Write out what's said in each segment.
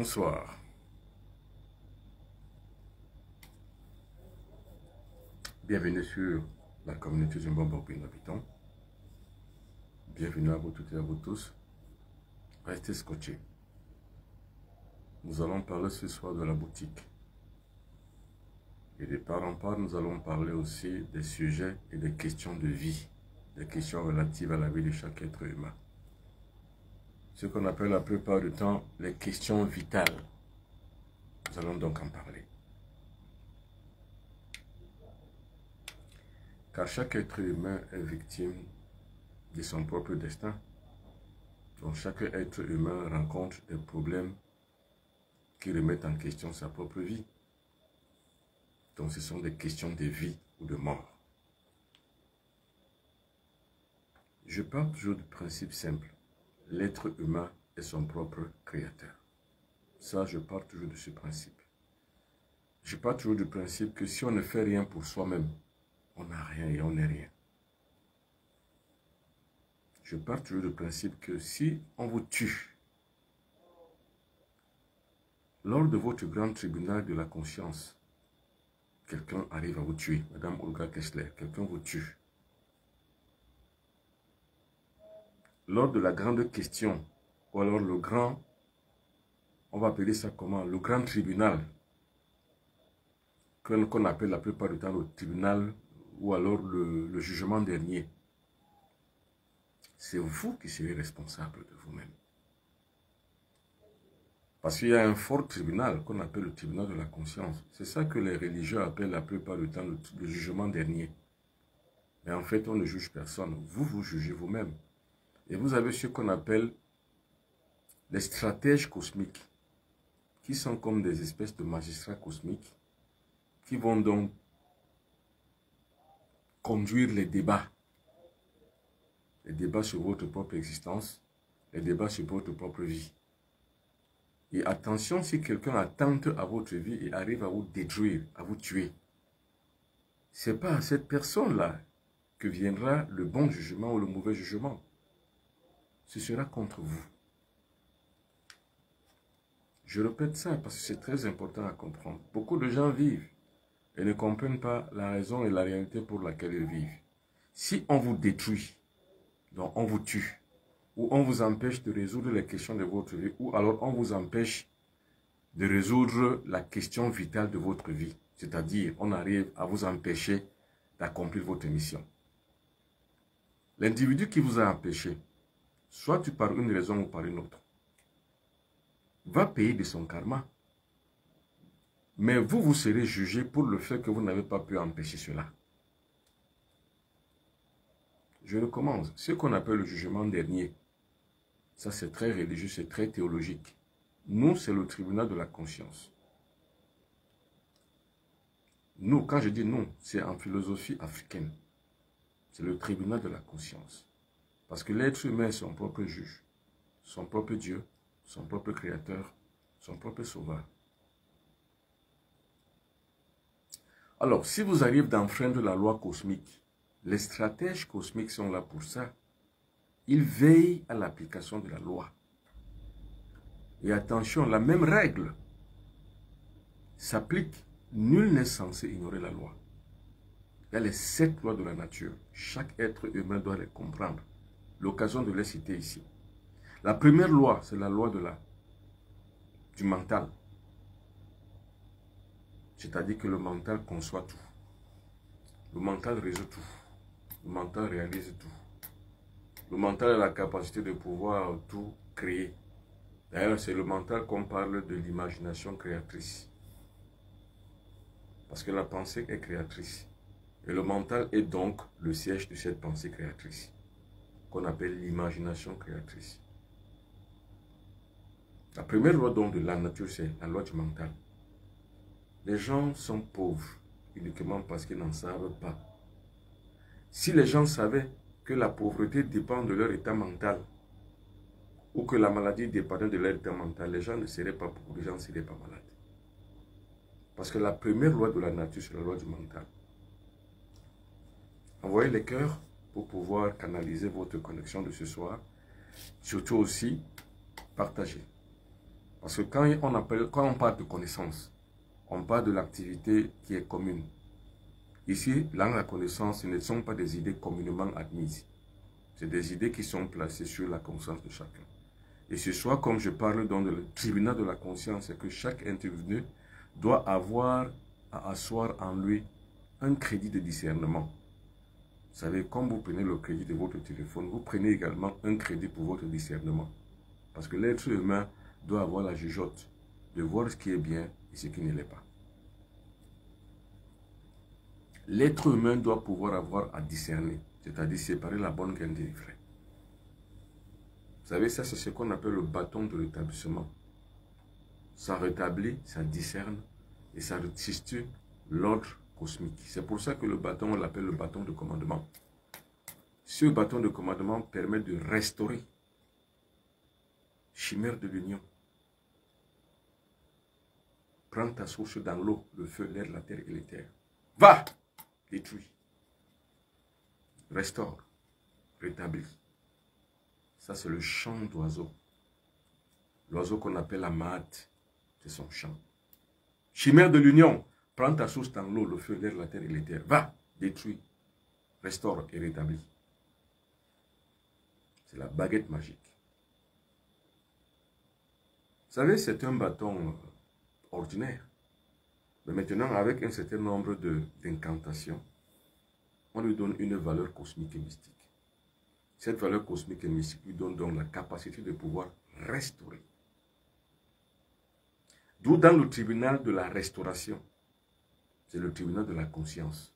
Bonsoir. Bienvenue sur la communauté du Mbombo Habitant. Bienvenue à vous toutes et à vous tous. Restez scotchés. Nous allons parler ce soir de la boutique. Et de part en part, nous allons parler aussi des sujets et des questions de vie, des questions relatives à la vie de chaque être humain. Ce qu'on appelle la plupart du temps les questions vitales. Nous allons donc en parler. Car chaque être humain est victime de son propre destin. Donc chaque être humain rencontre des problèmes qui remettent en question sa propre vie. Donc ce sont des questions de vie ou de mort. Je pars toujours du principe simple. L'être humain est son propre créateur. Ça, je pars toujours de ce principe. Je pars toujours du principe que si on ne fait rien pour soi-même, on n'a rien et on n'est rien. Je pars toujours du principe que si on vous tue, lors de votre grand tribunal de la conscience, quelqu'un arrive à vous tuer, Madame Olga Kessler, quelqu'un vous tue. Lors de la grande question, ou alors le grand, on va appeler ça comment, le grand tribunal, qu'on appelle la plupart du temps le tribunal, ou alors le jugement dernier, c'est vous qui serez responsable de vous-même. Parce qu'il y a un fort tribunal qu'on appelle le tribunal de la conscience. C'est ça que les religieux appellent la plupart du temps le jugement dernier. Mais en fait, on ne juge personne. Vous, vous jugez vous-même. Et vous avez ce qu'on appelle les stratèges cosmiques, qui sont comme des espèces de magistrats cosmiques, qui vont donc conduire les débats sur votre propre existence, les débats sur votre propre vie. Et attention, si quelqu'un attente à votre vie et arrive à vous détruire, à vous tuer, ce n'est pas à cette personne-là que viendra le bon jugement ou le mauvais jugement. Ce sera contre vous. Je répète ça parce que c'est très important à comprendre. Beaucoup de gens vivent et ne comprennent pas la raison et la réalité pour laquelle ils vivent. Si on vous détruit, donc on vous tue, ou on vous empêche de résoudre les questions de votre vie, ou alors on vous empêche de résoudre la question vitale de votre vie. C'est-à-dire, on arrive à vous empêcher d'accomplir votre mission. L'individu qui vous a empêché, soit par une raison ou par une autre, va payer de son karma. Mais vous, vous serez jugé pour le fait que vous n'avez pas pu empêcher cela. Je recommence. Ce qu'on appelle le jugement dernier, ça c'est très religieux, c'est très théologique. Nous, c'est le tribunal de la conscience. Nous, quand je dis nous, c'est en philosophie africaine. C'est le tribunal de la conscience. Parce que l'être humain est son propre juge, son propre Dieu, son propre créateur, son propre sauveur. Alors, si vous arrivez d'enfreindre la loi cosmique, les stratèges cosmiques sont là pour ça. Ils veillent à l'application de la loi. Et attention, la même règle s'applique. Nul n'est censé ignorer la loi. Il y a les 7 lois de la nature. Chaque être humain doit les comprendre. L'occasion de les citer ici. La première loi, c'est la loi du mental. C'est-à-dire que le mental conçoit tout. Le mental résout tout. Le mental réalise tout. Le mental a la capacité de pouvoir tout créer. D'ailleurs, c'est le mental qu'on parle de l'imagination créatrice. Parce que la pensée est créatrice. Et le mental est donc le siège de cette pensée créatrice, qu'on appelle l'imagination créatrice. La première loi donc de la nature, c'est la loi du mental. Les gens sont pauvres uniquement parce qu'ils n'en savent pas. Si les gens savaient que la pauvreté dépend de leur état mental, ou que la maladie dépendait de leur état mental, les gens ne seraient pas pauvres, les gens ne seraient pas malades. Parce que la première loi de la nature, c'est la loi du mental. Envoyez les cœurs pour pouvoir canaliser votre connexion de ce soir. Surtout aussi, partagez. Parce que quand on parle de connaissance, on parle de l'activité qui est commune. Ici, dans la connaissance, ce ne sont pas des idées communément admises. C'est des idées qui sont placées sur la conscience de chacun. Et ce soir, comme je parle dans le tribunal de la conscience, c'est que chaque intervenu doit avoir à asseoir en lui un crédit de discernement. Vous savez, comme vous prenez le crédit de votre téléphone, vous prenez également un crédit pour votre discernement. Parce que l'être humain doit avoir la jugeote de voir ce qui est bien et ce qui ne l'est pas. L'être humain doit pouvoir avoir à discerner, c'est-à-dire séparer la bonne graine des vrais. Vous savez, ça c'est ce qu'on appelle le bâton de rétablissement. Ça rétablit, ça discerne et ça restitue l'ordre cosmique. C'est pour ça que le bâton, on l'appelle le bâton de commandement. Ce bâton de commandement permet de restaurer chimère de l'union. Prends ta source dans l'eau, le feu, l'air, la terre et les terres. Va! Détruis. Restaure. Rétablis. Ça, c'est le chant d'oiseau. L'oiseau qu'on appelle la mate, c'est son chant. Chimère de l'union. Prends ta source dans l'eau, le feu, l'air, la terre et les terres. Va! Détruis. Restaure et rétablis. C'est la baguette magique. Vous savez, c'est un bâton ordinaire. Mais maintenant, avec un certain nombre d'incantations, on lui donne une valeur cosmique et mystique. Cette valeur cosmique et mystique lui donne donc la capacité de pouvoir restaurer. D'où dans le tribunal de la restauration, c'est le tribunal de la conscience.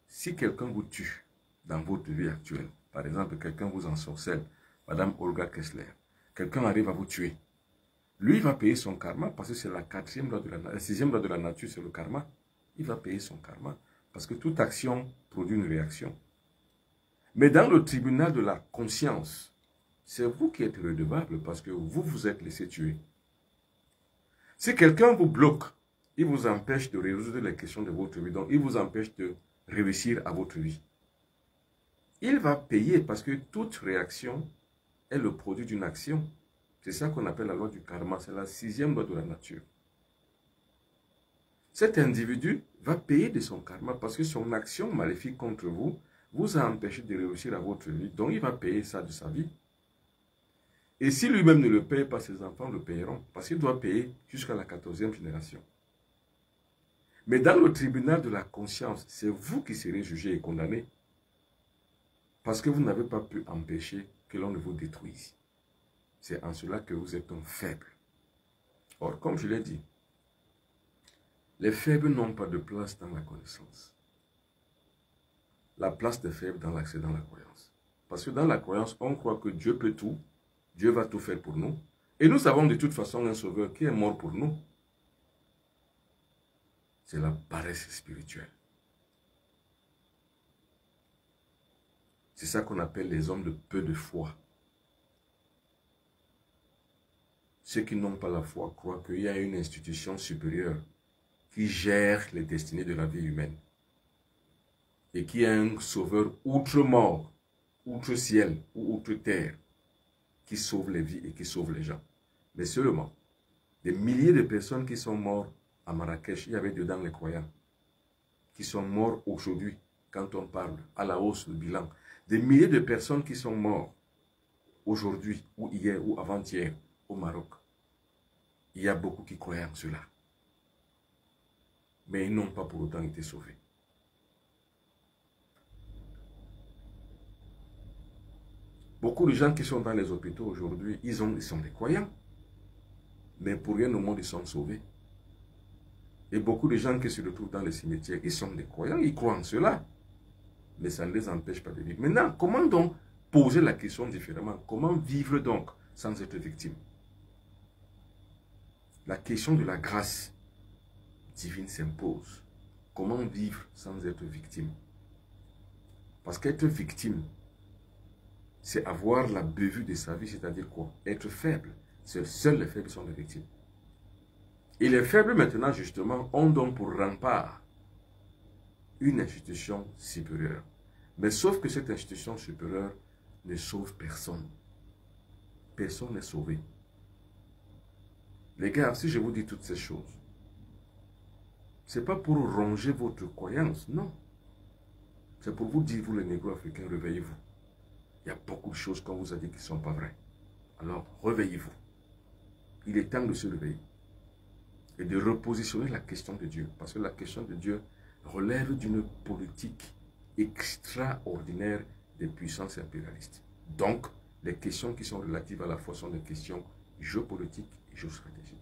Si quelqu'un vous tue dans votre vie actuelle, par exemple, quelqu'un vous ensorcelle, Madame Olga Kessler, quelqu'un arrive à vous tuer, lui, il va payer son karma parce que c'est la sixième loi de la nature, c'est le karma. Il va payer son karma parce que toute action produit une réaction. Mais dans le tribunal de la conscience, c'est vous qui êtes redevable parce que vous vous êtes laissé tuer. Si quelqu'un vous bloque, il vous empêche de résoudre les questions de votre vie, donc il vous empêche de réussir à votre vie. Il va payer parce que toute réaction est le produit d'une action. C'est ça qu'on appelle la loi du karma, c'est la sixième loi de la nature. Cet individu va payer de son karma parce que son action maléfique contre vous vous a empêché de réussir à votre vie, donc il va payer ça de sa vie. Et si lui-même ne le paye pas, ses enfants le payeront, parce qu'il doit payer jusqu'à la 14e génération. Mais dans le tribunal de la conscience, c'est vous qui serez jugé et condamné, parce que vous n'avez pas pu empêcher que l'on ne vous détruise. C'est en cela que vous êtes un faible. Or, comme je l'ai dit, les faibles n'ont pas de place dans la connaissance. La place des faibles dans l'accès dans la croyance. Parce que dans la croyance, on croit que Dieu peut tout, Dieu va tout faire pour nous. Et nous avons de toute façon un sauveur qui est mort pour nous. C'est la paresse spirituelle. C'est ça qu'on appelle les hommes de peu de foi. Ceux qui n'ont pas la foi croient qu'il y a une institution supérieure qui gère les destinées de la vie humaine. Et qui est un sauveur outre-mort, outre-ciel ou outre-terre, qui sauve les vies et qui sauve les gens. Mais seulement, des milliers de personnes qui sont mortes à Marrakech, il y avait dedans les croyants, qui sont morts aujourd'hui, quand on parle à la hausse, le bilan. Des milliers de personnes qui sont mortes aujourd'hui, ou hier, ou avant-hier, au Maroc. Il y a beaucoup qui croyaient en cela. Mais ils n'ont pas pour autant été sauvés. Beaucoup de gens qui sont dans les hôpitaux aujourd'hui, ils sont des croyants. Mais pour rien au monde, ils sont sauvés. Et beaucoup de gens qui se retrouvent dans les cimetières, ils sont des croyants, ils croient en cela. Mais ça ne les empêche pas de vivre. Maintenant, comment donc poser la question différemment? Comment vivre donc sans être victime? La question de la grâce divine s'impose. Comment vivre sans être victime? Parce qu'être victime, c'est avoir la bévue de sa vie, c'est-à-dire quoi? Être faible. Seuls les faibles sont les victimes. Et les faibles, maintenant, justement, ont donc pour rempart une institution supérieure. Mais sauf que cette institution supérieure ne sauve personne. Personne n'est sauvé. Les gars, si je vous dis toutes ces choses, ce n'est pas pour ronger votre croyance, non. C'est pour vous dire, vous les négros africains, réveillez-vous. Il y a beaucoup de choses qu'on vous a dit qui ne sont pas vraies. Alors, réveillez-vous. Il est temps de se réveiller. Et de repositionner la question de Dieu. Parce que la question de Dieu relève d'une politique extraordinaire des puissances impérialistes. Donc, les questions qui sont relatives à la foi sont des questions géopolitiques et géostratégiques.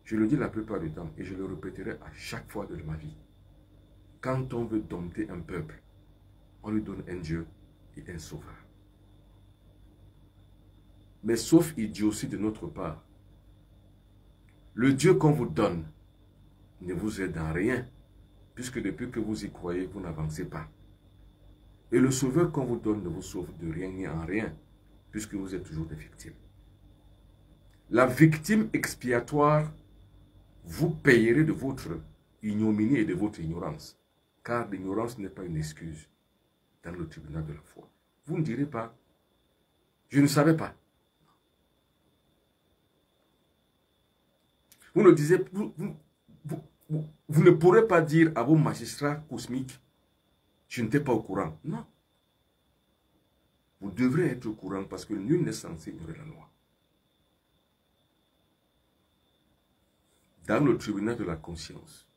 Je le dis la plupart du temps et je le répéterai à chaque fois de ma vie. Quand on veut dompter un peuple, on lui donne un Dieu et un sauveur. Mais sauf idiotie de notre part, le Dieu qu'on vous donne ne vous aide en rien, puisque depuis que vous y croyez, vous n'avancez pas. Et le sauveur qu'on vous donne ne vous sauve de rien ni en rien, puisque vous êtes toujours des victimes. La victime expiatoire, vous payerez de votre ignominie et de votre ignorance, car l'ignorance n'est pas une excuse dans le tribunal de la foi. Vous ne direz pas, je ne savais pas. Vous ne disiez, vous ne pourrez pas dire à vos magistrats cosmiques, je n'étais pas au courant. Non. Vous devrez être au courant parce que nul n'est censé ignorer la loi. Dans le tribunal de la conscience,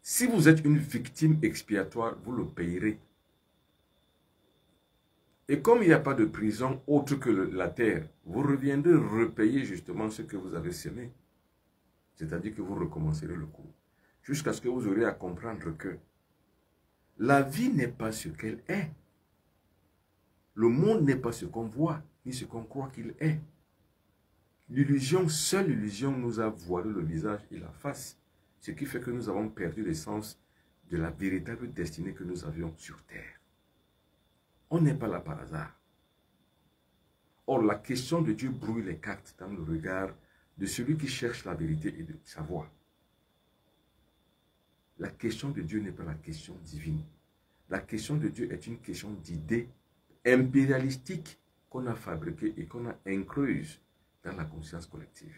si vous êtes une victime expiatoire, vous le payerez. Et comme il n'y a pas de prison autre que la terre, vous reviendrez repayer justement ce que vous avez semé. C'est-à-dire que vous recommencerez le cours. Jusqu'à ce que vous aurez à comprendre que la vie n'est pas ce qu'elle est. Le monde n'est pas ce qu'on voit, ni ce qu'on croit qu'il est. L'illusion, seule illusion nous a voilé le visage et la face. Ce qui fait que nous avons perdu l'essence de la véritable destinée que nous avions sur terre. On n'est pas là par hasard. Or, la question de Dieu brouille les cartes dans le regard de celui qui cherche la vérité et de savoir. La question de Dieu n'est pas la question divine. La question de Dieu est une question d'idées impérialistiques qu'on a fabriquées et qu'on a incluses dans la conscience collective.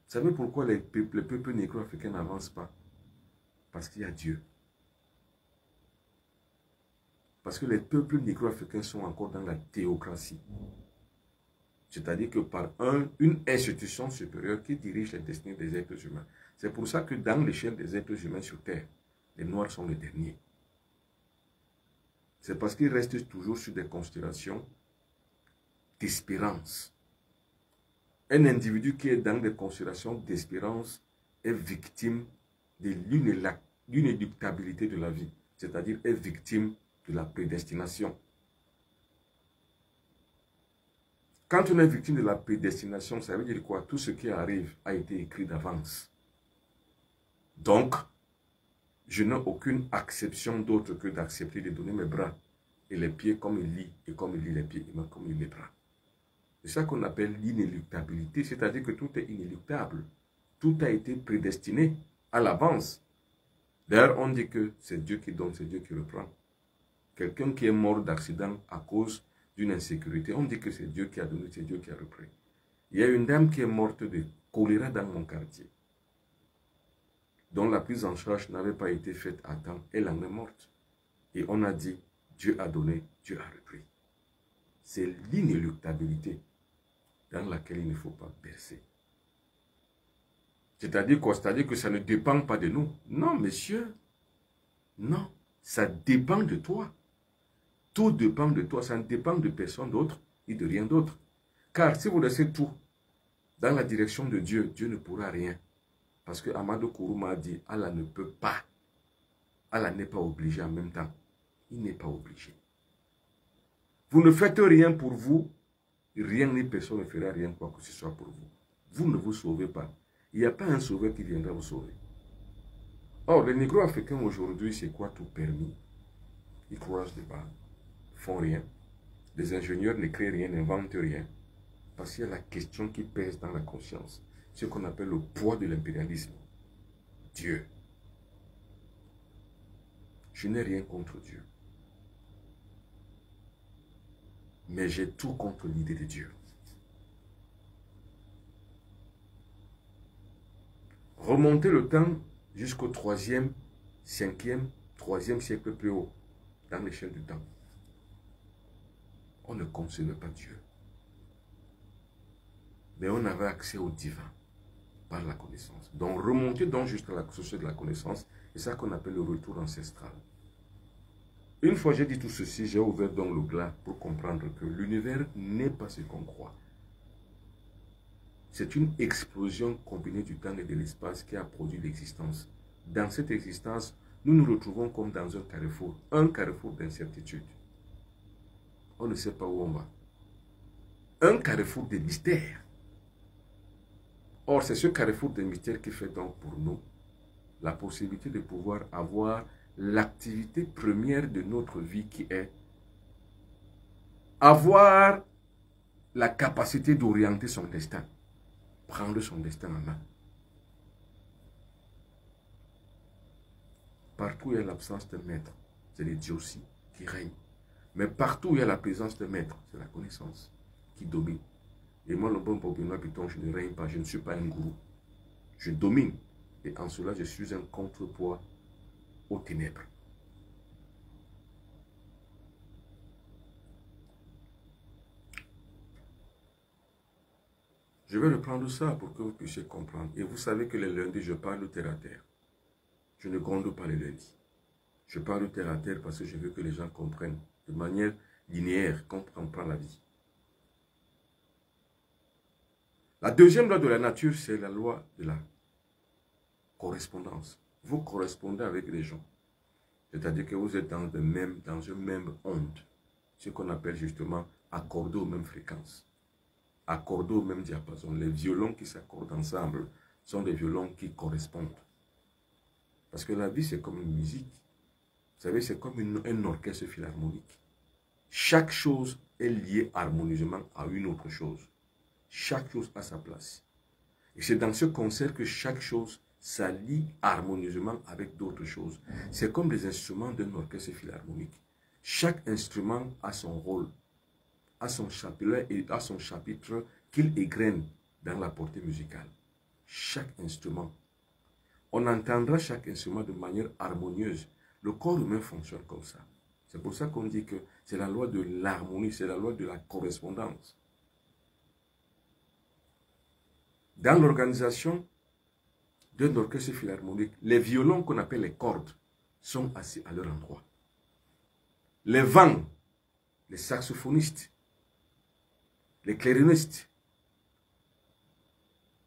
Vous savez pourquoi les peuples négro-africains n'avancent pas? Parce qu'il y a Dieu. Parce que les peuples négro-africains sont encore dans la théocratie. C'est-à-dire que par une institution supérieure qui dirige les destinées des êtres humains. C'est pour ça que dans l'échelle des êtres humains sur Terre, les Noirs sont les derniers. C'est parce qu'ils restent toujours sur des considérations d'espérance. Un individu qui est dans des considérations d'espérance est victime de l'inéluctabilité de la vie. C'est-à-dire est victime de la prédestination. Quand on est victime de la prédestination, ça veut dire quoi? Tout ce qui arrive a été écrit d'avance. Donc, je n'ai aucune acception d'autre que d'accepter de donner mes bras et les pieds comme il lit, et comme il lit les pieds, et comme il les bras. C'est ça qu'on appelle l'inéluctabilité, c'est-à-dire que tout est inéluctable. Tout a été prédestiné à l'avance. D'ailleurs, on dit que c'est Dieu qui donne, c'est Dieu qui reprend. Quelqu'un qui est mort d'accident à cause d'une insécurité, on dit que c'est Dieu qui a donné, c'est Dieu qui a repris. Il y a une dame qui est morte de choléra dans mon quartier, dont la prise en charge n'avait pas été faite à temps. Elle en est morte. Et on a dit, Dieu a donné, Dieu a repris. C'est l'inéluctabilité dans laquelle il ne faut pas bercer. C'est-à-dire quoi? C'est-à-dire que ça ne dépend pas de nous. Non, monsieur. Non, ça dépend de toi. Tout dépend de toi. Ça ne dépend de personne d'autre et de rien d'autre. Car si vous laissez tout dans la direction de Dieu, Dieu ne pourra rien. Parce que Amadou Kourouma a dit, Allah ne peut pas. Allah n'est pas obligé en même temps. Il n'est pas obligé. Vous ne faites rien pour vous, rien ni personne ne fera rien quoi que ce soit pour vous. Vous ne vous sauvez pas. Il n'y a pas un sauveur qui viendra vous sauver. Or, les négro-africains aujourd'hui, c'est quoi tout permis? Ils croisent des balles, font rien. Les ingénieurs ne créent rien, n'inventent rien. Parce qu'il y a la question qui pèse dans la conscience. Ce qu'on appelle le poids de l'impérialisme. Dieu. Je n'ai rien contre Dieu. Mais j'ai tout contre l'idée de Dieu. Remontez le temps jusqu'au 3e, 5e, 3e siècle plus haut, dans l'échelle du temps. On ne concevait pas Dieu. Mais on avait accès au divin par la connaissance. Donc remonter donc jusqu'à la société de la connaissance, c'est ça qu'on appelle le retour ancestral. Une fois j'ai dit tout ceci, j'ai ouvert donc le glas pour comprendre que l'univers n'est pas ce qu'on croit. C'est une explosion combinée du temps et de l'espace qui a produit l'existence. Dans cette existence, nous nous retrouvons comme dans un carrefour d'incertitude. On ne sait pas où on va. Un carrefour de mystères. Or, c'est ce carrefour de mystères qui fait donc pour nous la possibilité de pouvoir avoir l'activité première de notre vie qui est avoir la capacité d'orienter son destin, prendre son destin en main. Partout où il y a l'absence de maître, c'est l'idiotie qui règne. Mais partout où il y a la présence de maître, c'est la connaissance qui domine. Et moi, le bon Bobino Piton, je ne règne pas, je ne suis pas un gourou. Je domine. Et en cela, je suis un contrepoids aux ténèbres. Je vais reprendre ça pour que vous puissiez comprendre. Et vous savez que les lundis, je parle terre à terre. Je ne gronde pas les lundis. Je parle terre à terre parce que je veux que les gens comprennent de manière linéaire quand on prend la vie. La deuxième loi de la nature, c'est la loi de la correspondance. Vous correspondez avec les gens. C'est-à-dire que vous êtes dans une même onde. Ce qu'on appelle justement accordé aux mêmes fréquences. Accordés au même diapason. Les violons qui s'accordent ensemble sont des violons qui correspondent. Parce que la vie, c'est comme une musique. Vous savez, c'est comme un orchestre philharmonique. Chaque chose est liée harmonieusement à une autre chose. Chaque chose a sa place. Et c'est dans ce concert que chaque chose s'allie harmonieusement avec d'autres choses. C'est comme les instruments d'un orchestre philharmonique. Chaque instrument a son rôle, a son chapelet et a son chapitre qu'il égrène dans la portée musicale. Chaque instrument. On entendra chaque instrument de manière harmonieuse. Le corps humain fonctionne comme ça. C'est pour ça qu'on dit que c'est la loi de l'harmonie, c'est la loi de la correspondance. Dans l'organisation d'un orchestre philharmonique, les violons qu'on appelle les cordes sont assis à leur endroit. Les vents, les saxophonistes, les clarinistes,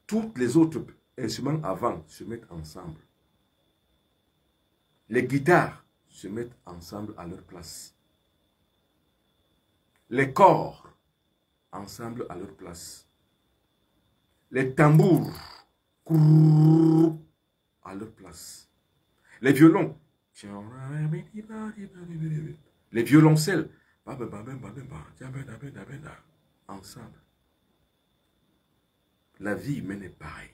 tous les autres instruments avant se mettent ensemble. Les guitares se mettent ensemble à leur place. Les corps ensemble à leur place. Les tambours à leur place. Les violons, les violoncelles, ensemble. La vie humaine est pareille.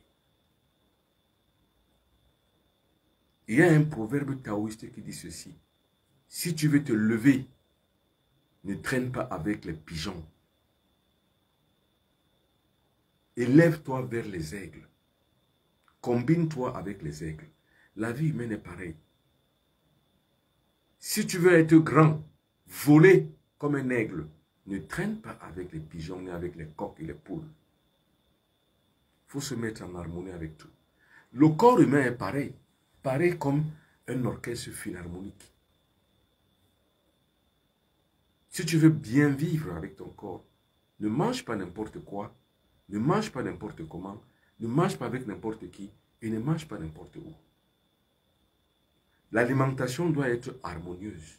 Il y a un proverbe taoïste qui dit ceci. Si tu veux te lever, ne traîne pas avec les pigeons. Élève-toi vers les aigles. Combine-toi avec les aigles. La vie humaine est pareille. Si tu veux être grand, voler comme un aigle, ne traîne pas avec les pigeons ni avec les coqs et les poules. Il faut se mettre en harmonie avec tout. Le corps humain est pareil. Pareil comme un orchestre philharmonique. Si tu veux bien vivre avec ton corps, ne mange pas n'importe quoi, ne mange pas n'importe comment, ne mange pas avec n'importe qui et ne mange pas n'importe où. L'alimentation doit être harmonieuse.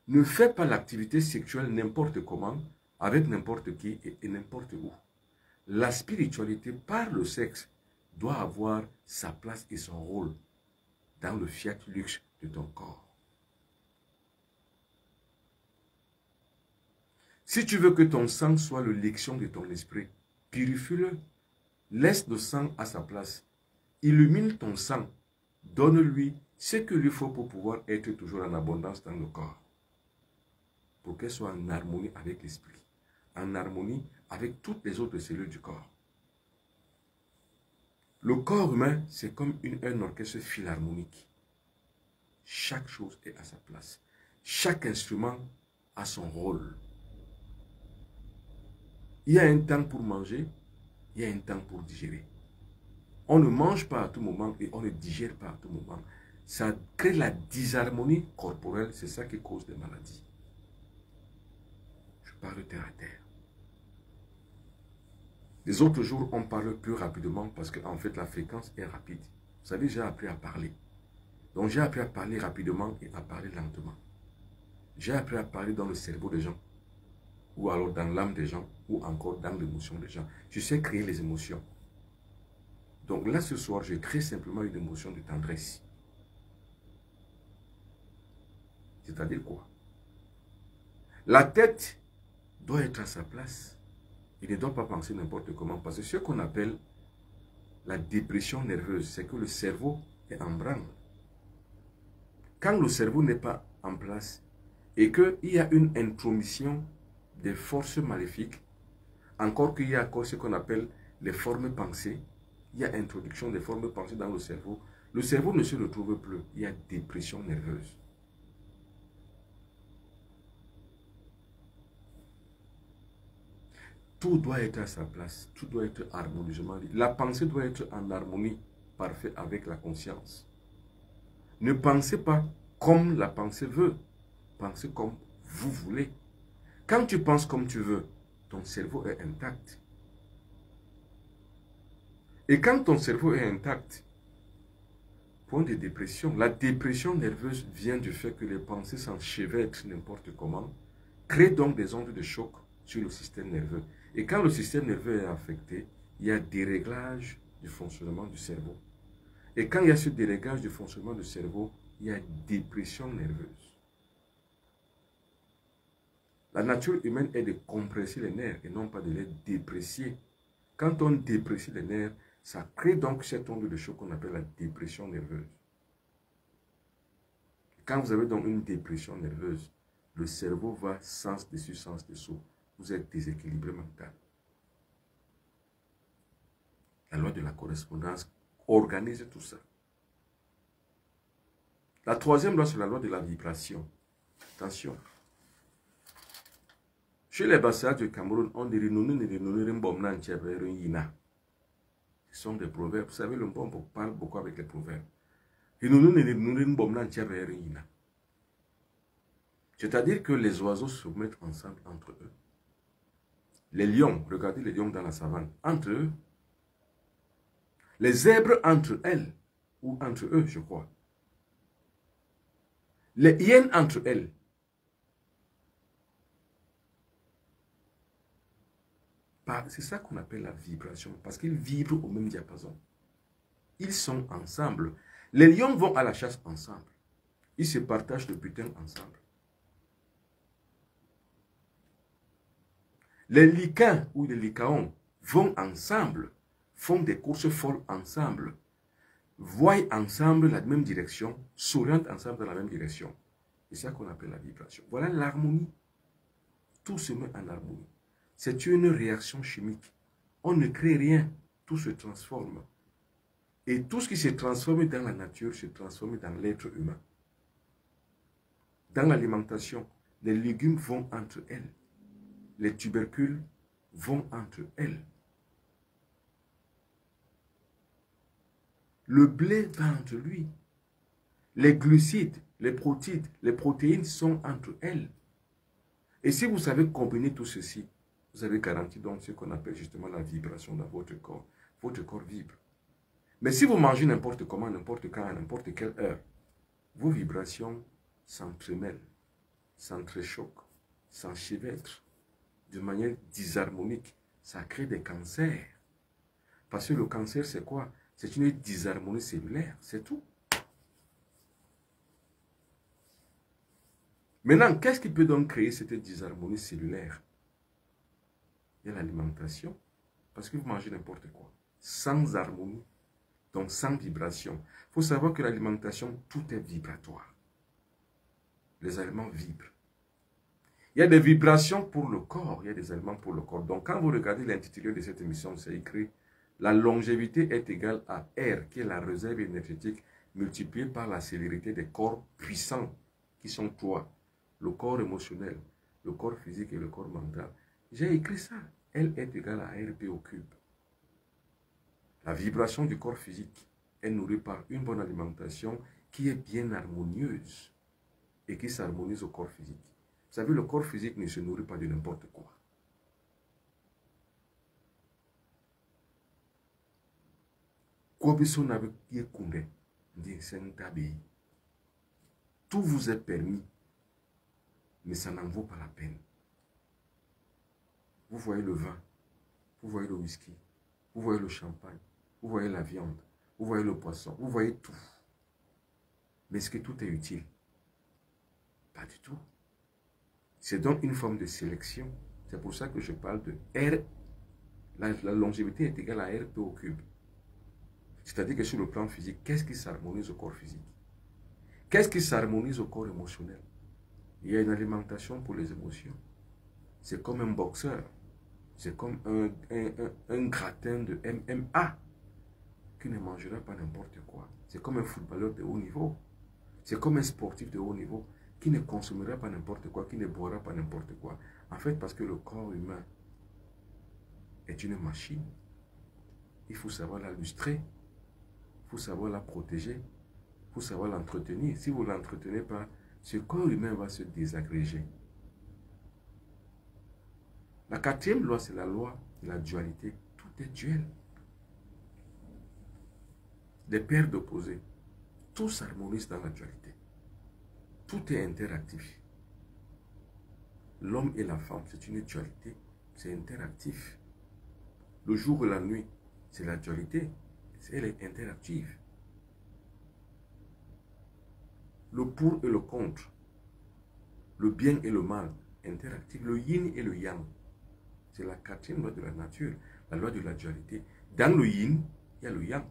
Ne fais pas l'activité sexuelle n'importe comment, avec n'importe qui et n'importe où. La spiritualité par le sexe doit avoir sa place et son rôle dans le fiat lux de ton corps. Si tu veux que ton sang soit l'élection de ton esprit, purifie-le. Laisse le sang à sa place. Illumine ton sang. Donne-lui ce qu'il lui faut pour pouvoir être toujours en abondance dans le corps. Pour qu'elle soit en harmonie avec l'esprit. En harmonie avec toutes les autres cellules du corps. Le corps humain, c'est comme un orchestre philharmonique. Chaque chose est à sa place. Chaque instrument a son rôle. Il y a un temps pour manger, il y a un temps pour digérer. On ne mange pas à tout moment et on ne digère pas à tout moment. Ça crée la disharmonie corporelle, c'est ça qui cause des maladies. Je parle terre à terre. Les autres jours, on parle plus rapidement parce qu'en fait, la fréquence est rapide. Vous savez, j'ai appris à parler. Donc, j'ai appris à parler rapidement et à parler lentement. J'ai appris à parler dans le cerveau des gens, ou alors dans l'âme des gens, ou encore dans l'émotion des gens. Je sais créer les émotions. Donc là, ce soir, je crée simplement une émotion de tendresse. C'est-à-dire quoi? La tête doit être à sa place. Il ne doit pas penser n'importe comment. Parce que ce qu'on appelle la dépression nerveuse, c'est que le cerveau est en branle. Quand le cerveau n'est pas en place et qu'il y a une intromission des forces maléfiques, encore qu'il y a encore ce qu'on appelle les formes pensées, il y a introduction des formes pensées dans le cerveau ne se retrouve plus. Il y a dépression nerveuse. Tout doit être à sa place, tout doit être harmonieusement dit. La pensée doit être en harmonie parfaite avec la conscience. Ne pensez pas comme la pensée veut, pensez comme vous voulez. Quand tu penses comme tu veux, ton cerveau est intact. Et quand ton cerveau est intact, point de dépression. La dépression nerveuse vient du fait que les pensées s'enchevêtrent n'importe comment, créent donc des ondes de choc sur le système nerveux. Et quand le système nerveux est affecté, il y a déréglage du fonctionnement du cerveau. Et quand il y a ce déréglage du fonctionnement du cerveau, il y a dépression nerveuse. La nature humaine est de compresser les nerfs et non pas de les déprécier. Quand on déprécie les nerfs, ça crée donc cette onde de choc qu'on appelle la dépression nerveuse. Quand vous avez donc une dépression nerveuse, le cerveau va sens dessus, sens dessous. Vous êtes déséquilibré mental. La loi de la correspondance organise tout ça. La troisième loi, c'est la loi de la vibration. Attention. Chez les Bassas du Cameroun, on dit ce sont des proverbes. Vous savez, le Mbombo parle beaucoup avec les proverbes. C'est-à-dire que les oiseaux se mettent ensemble entre eux. Les lions, regardez les lions dans la savane, entre eux. Les zèbres entre elles, ou entre eux, je crois. Les hyènes entre elles. C'est ça qu'on appelle la vibration, parce qu'ils vibrent au même diapason. Ils sont ensemble. Les lions vont à la chasse ensemble. Ils se partagent le butin ensemble. Les licains ou les licaons vont ensemble, font des courses folles ensemble, voient ensemble la même direction, s'orientent ensemble dans la même direction. C'est ça qu'on appelle la vibration. Voilà l'harmonie. Tout se met en harmonie. C'est une réaction chimique. On ne crée rien, tout se transforme. Et tout ce qui se transforme dans la nature se transforme dans l'être humain. Dans l'alimentation, les légumes vont entre elles. Les tubercules vont entre elles. Le blé va entre lui. Les glucides, les protéines sont entre elles. Et si vous savez combiner tout ceci, vous avez garanti donc ce qu'on appelle justement la vibration dans votre corps. Votre corps vibre. Mais si vous mangez n'importe comment, n'importe quand, à n'importe quelle heure, vos vibrations s'entremêlent, s'entrechoquent, s'enchevêtrent de manière disharmonique. Ça crée des cancers. Parce que le cancer, c'est quoi? C'est une disharmonie cellulaire, c'est tout. Maintenant, qu'est-ce qui peut donc créer cette disharmonie cellulaire? Il y a l'alimentation, parce que vous mangez n'importe quoi, sans harmonie, donc sans vibration. Il faut savoir que l'alimentation, tout est vibratoire. Les aliments vibrent. Il y a des vibrations pour le corps, il y a des aliments pour le corps. Donc quand vous regardez l'intitulé de cette émission, c'est écrit La longévité est égale à R, qui est la réserve énergétique, multipliée par la célérité des corps puissants, qui sont trois. Le corps émotionnel, le corps physique et le corps mental. J'ai écrit ça. L est égale à RP au cube. La vibration du corps physique est nourrie par une bonne alimentation qui est bien harmonieuse et qui s'harmonise au corps physique. Vous savez, le corps physique ne se nourrit pas de n'importe quoi. Tout vous est permis, mais ça n'en vaut pas la peine. Vous voyez le vin, vous voyez le whisky, vous voyez le champagne, vous voyez la viande, vous voyez le poisson, vous voyez tout. Mais est-ce que tout est utile? Pas du tout. C'est donc une forme de sélection. C'est pour ça que je parle de R. La longévité est égale à RP au cube. C'est-à-dire que sur le plan physique, qu'est-ce qui s'harmonise au corps physique? Qu'est-ce qui s'harmonise au corps émotionnel? Il y a une alimentation pour les émotions. C'est comme un boxeur. C'est comme un gratin de MMA qui ne mangera pas n'importe quoi. C'est comme un footballeur de haut niveau. C'est comme un sportif de haut niveau qui ne consommera pas n'importe quoi, qui ne boira pas n'importe quoi. En fait, parce que le corps humain est une machine. Il faut savoir la lustrer. Il faut savoir la protéger. Il faut savoir l'entretenir. Si vous ne l'entretenez pas, ce corps humain va se désagréger. La quatrième loi, c'est la loi de la dualité. Tout est duel. Des paires d'opposés. Tout s'harmonise dans la dualité. Tout est interactif. L'homme et la femme, c'est une dualité. C'est interactif. Le jour et la nuit, c'est la dualité. Elle est interactive. Le pour et le contre. Le bien et le mal, interactif. Le yin et le yang. C'est la quatrième loi de la nature, la loi de la dualité. Dans le yin, il y a le yang.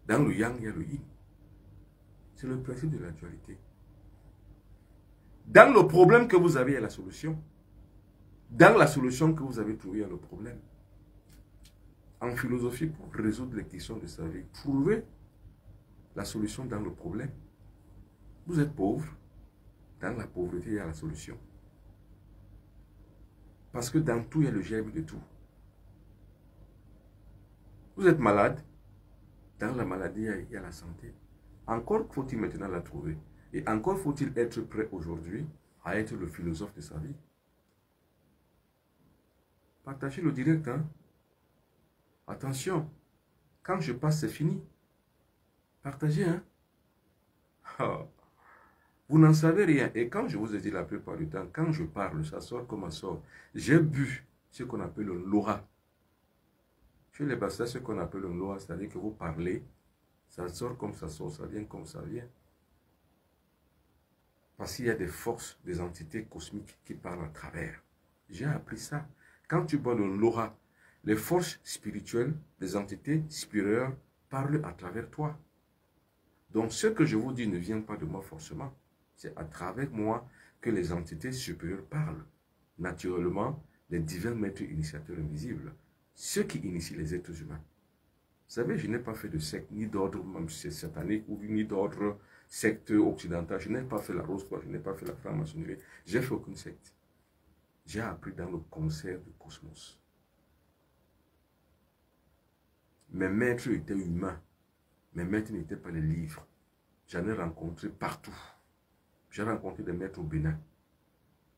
Dans le yang, il y a le yin. C'est le principe de la dualité. Dans le problème que vous avez, il y a la solution. Dans la solution que vous avez trouvée, il y a le problème. En philosophie, pour résoudre les questions de sa vie, trouvez la solution dans le problème. Vous êtes pauvre. Dans la pauvreté, il y a la solution. Parce que dans tout, il y a le germe de tout. Vous êtes malade. Dans la maladie, il y a la santé. Encore faut-il maintenant la trouver. Et encore faut-il être prêt aujourd'hui à être le philosophe de sa vie. Partagez le direct, hein. Attention, quand je passe, c'est fini. Partagez, hein. Oh. Vous n'en savez rien. Et quand je vous ai dit la plupart du temps, quand je parle, ça sort comme ça sort. J'ai bu ce qu'on appelle le Lora. Chez les Bassa, ce qu'on appelle le Lora, c'est-à-dire que vous parlez, ça sort comme ça sort, ça vient comme ça vient. Parce qu'il y a des forces, des entités cosmiques qui parlent à travers. J'ai appris ça. Quand tu bois le Lora, les forces spirituelles, les entités supérieures parlent à travers toi. Donc ce que je vous dis ne vient pas de moi forcément. C'est à travers moi que les entités supérieures parlent. Naturellement, les divins maîtres initiateurs invisibles, ceux qui initient les êtres humains. Vous savez, je n'ai pas fait de secte, ni d'ordre même satanique, ou ni d'ordre secte occidentale. Je n'ai pas fait la rose-croix, je n'ai pas fait la franc-maçonnerie. J'ai fait aucune secte. J'ai appris dans le concert du cosmos. Mes maîtres étaient humains. Mes maîtres n'étaient pas les livres. J'en ai rencontré partout. J'ai rencontré des maîtres au Bénin.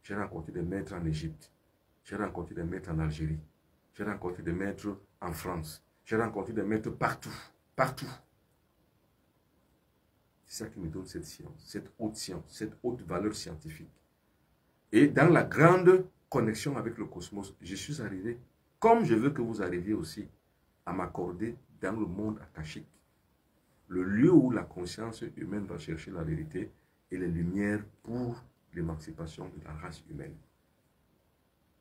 J'ai rencontré des maîtres en Égypte. J'ai rencontré des maîtres en Algérie. J'ai rencontré des maîtres en France. J'ai rencontré des maîtres partout. Partout. C'est ça qui me donne cette science, cette haute valeur scientifique. Et dans la grande connexion avec le cosmos, je suis arrivé, comme je veux que vous arriviez aussi, à m'accorder dans le monde akashique. Le lieu où la conscience humaine va chercher la vérité et les lumières pour l'émancipation de la race humaine.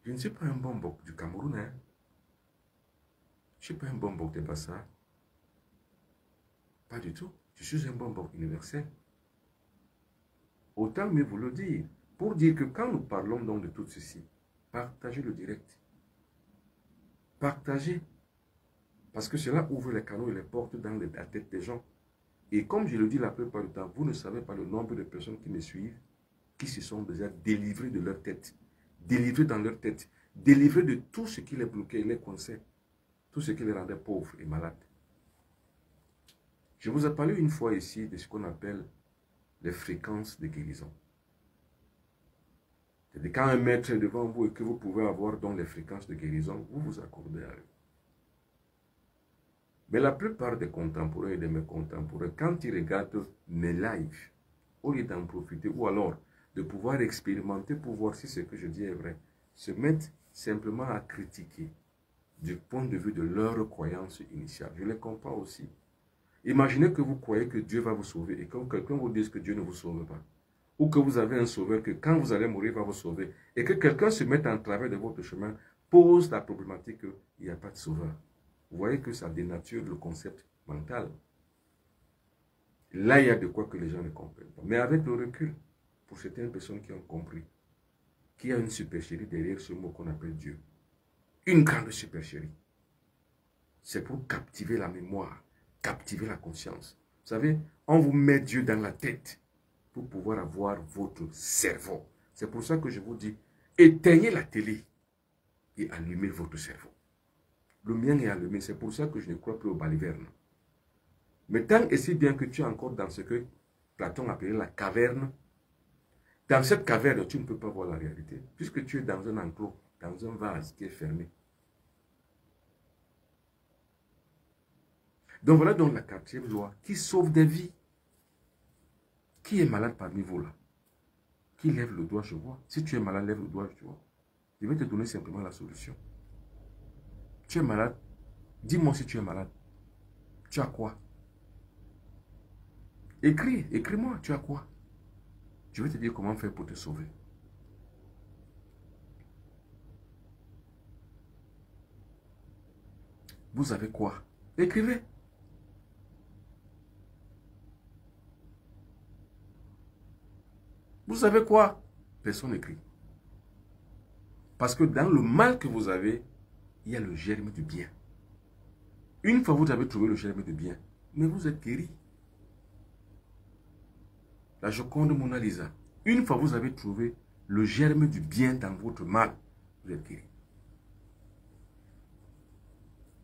Je ne suis pas un bombok du Cameroun, hein. Je ne suis pas un bombok de Bassa. Pas du tout. Je suis un bombok universel. Autant mieux vous le dire. Pour dire que quand nous parlons donc de tout ceci, partagez le direct. Partagez. Parce que cela ouvre les canaux et les portes dans la tête des gens. Et comme je le dis la plupart du temps, vous ne savez pas le nombre de personnes qui me suivent, qui se sont déjà délivrées de leur tête, délivrées dans leur tête, délivrées de tout ce qui les bloquait, les coinçait, tout ce qui les rendait pauvres et malades. Je vous ai parlé une fois ici de ce qu'on appelle les fréquences de guérison. C'est-à-dire quand un maître est devant vous et que vous pouvez avoir donc les fréquences de guérison, vous vous accordez à eux. Mais la plupart des contemporains et de mes contemporains, quand ils regardent mes lives, au lieu d'en profiter, ou alors de pouvoir expérimenter pour voir si ce que je dis est vrai, se mettent simplement à critiquer du point de vue de leur croyance initiale. Je les comprends aussi. Imaginez que vous croyez que Dieu va vous sauver et que quelqu'un vous dise que Dieu ne vous sauve pas. Ou que vous avez un sauveur que quand vous allez mourir, va vous sauver. Et que quelqu'un se mette en travers de votre chemin, pose la problématique qu'il n'y a pas de sauveur. Vous voyez que ça dénature le concept mental. Là, il y a de quoi que les gens ne comprennent pas. Mais avec le recul, pour certaines personnes qui ont compris, qu'il y a une supercherie derrière ce mot qu'on appelle Dieu. Une grande supercherie. C'est pour captiver la mémoire, captiver la conscience. Vous savez, on vous met Dieu dans la tête pour pouvoir avoir votre cerveau. C'est pour ça que je vous dis, éteignez la télé et allumez votre cerveau. Le mien est allumé, c'est pour ça que je ne crois plus aux balivernes. Mais tant et si bien que tu es encore dans ce que Platon appelait la caverne, dans cette caverne, tu ne peux pas voir la réalité, puisque tu es dans un enclos, dans un vase qui est fermé. Donc voilà donc la 4e loi qui sauve des vies. Qui est malade parmi vous là? Qui lève le doigt, je vois. Si tu es malade, lève le doigt, je vois. Je vais te donner simplement la solution. Tu es malade? Dis-moi si tu es malade. Tu as quoi? Écris-moi, tu as quoi? Je vais te dire comment faire pour te sauver. Vous avez quoi? Écrivez. Vous savez quoi? Personne n'écrit. Parce que dans le mal que vous avez, il y a le germe du bien. Une fois vous avez trouvé le germe du bien, mais vous êtes guéri. La Joconde Mona Lisa. Une fois vous avez trouvé le germe du bien dans votre mal, vous êtes guéri.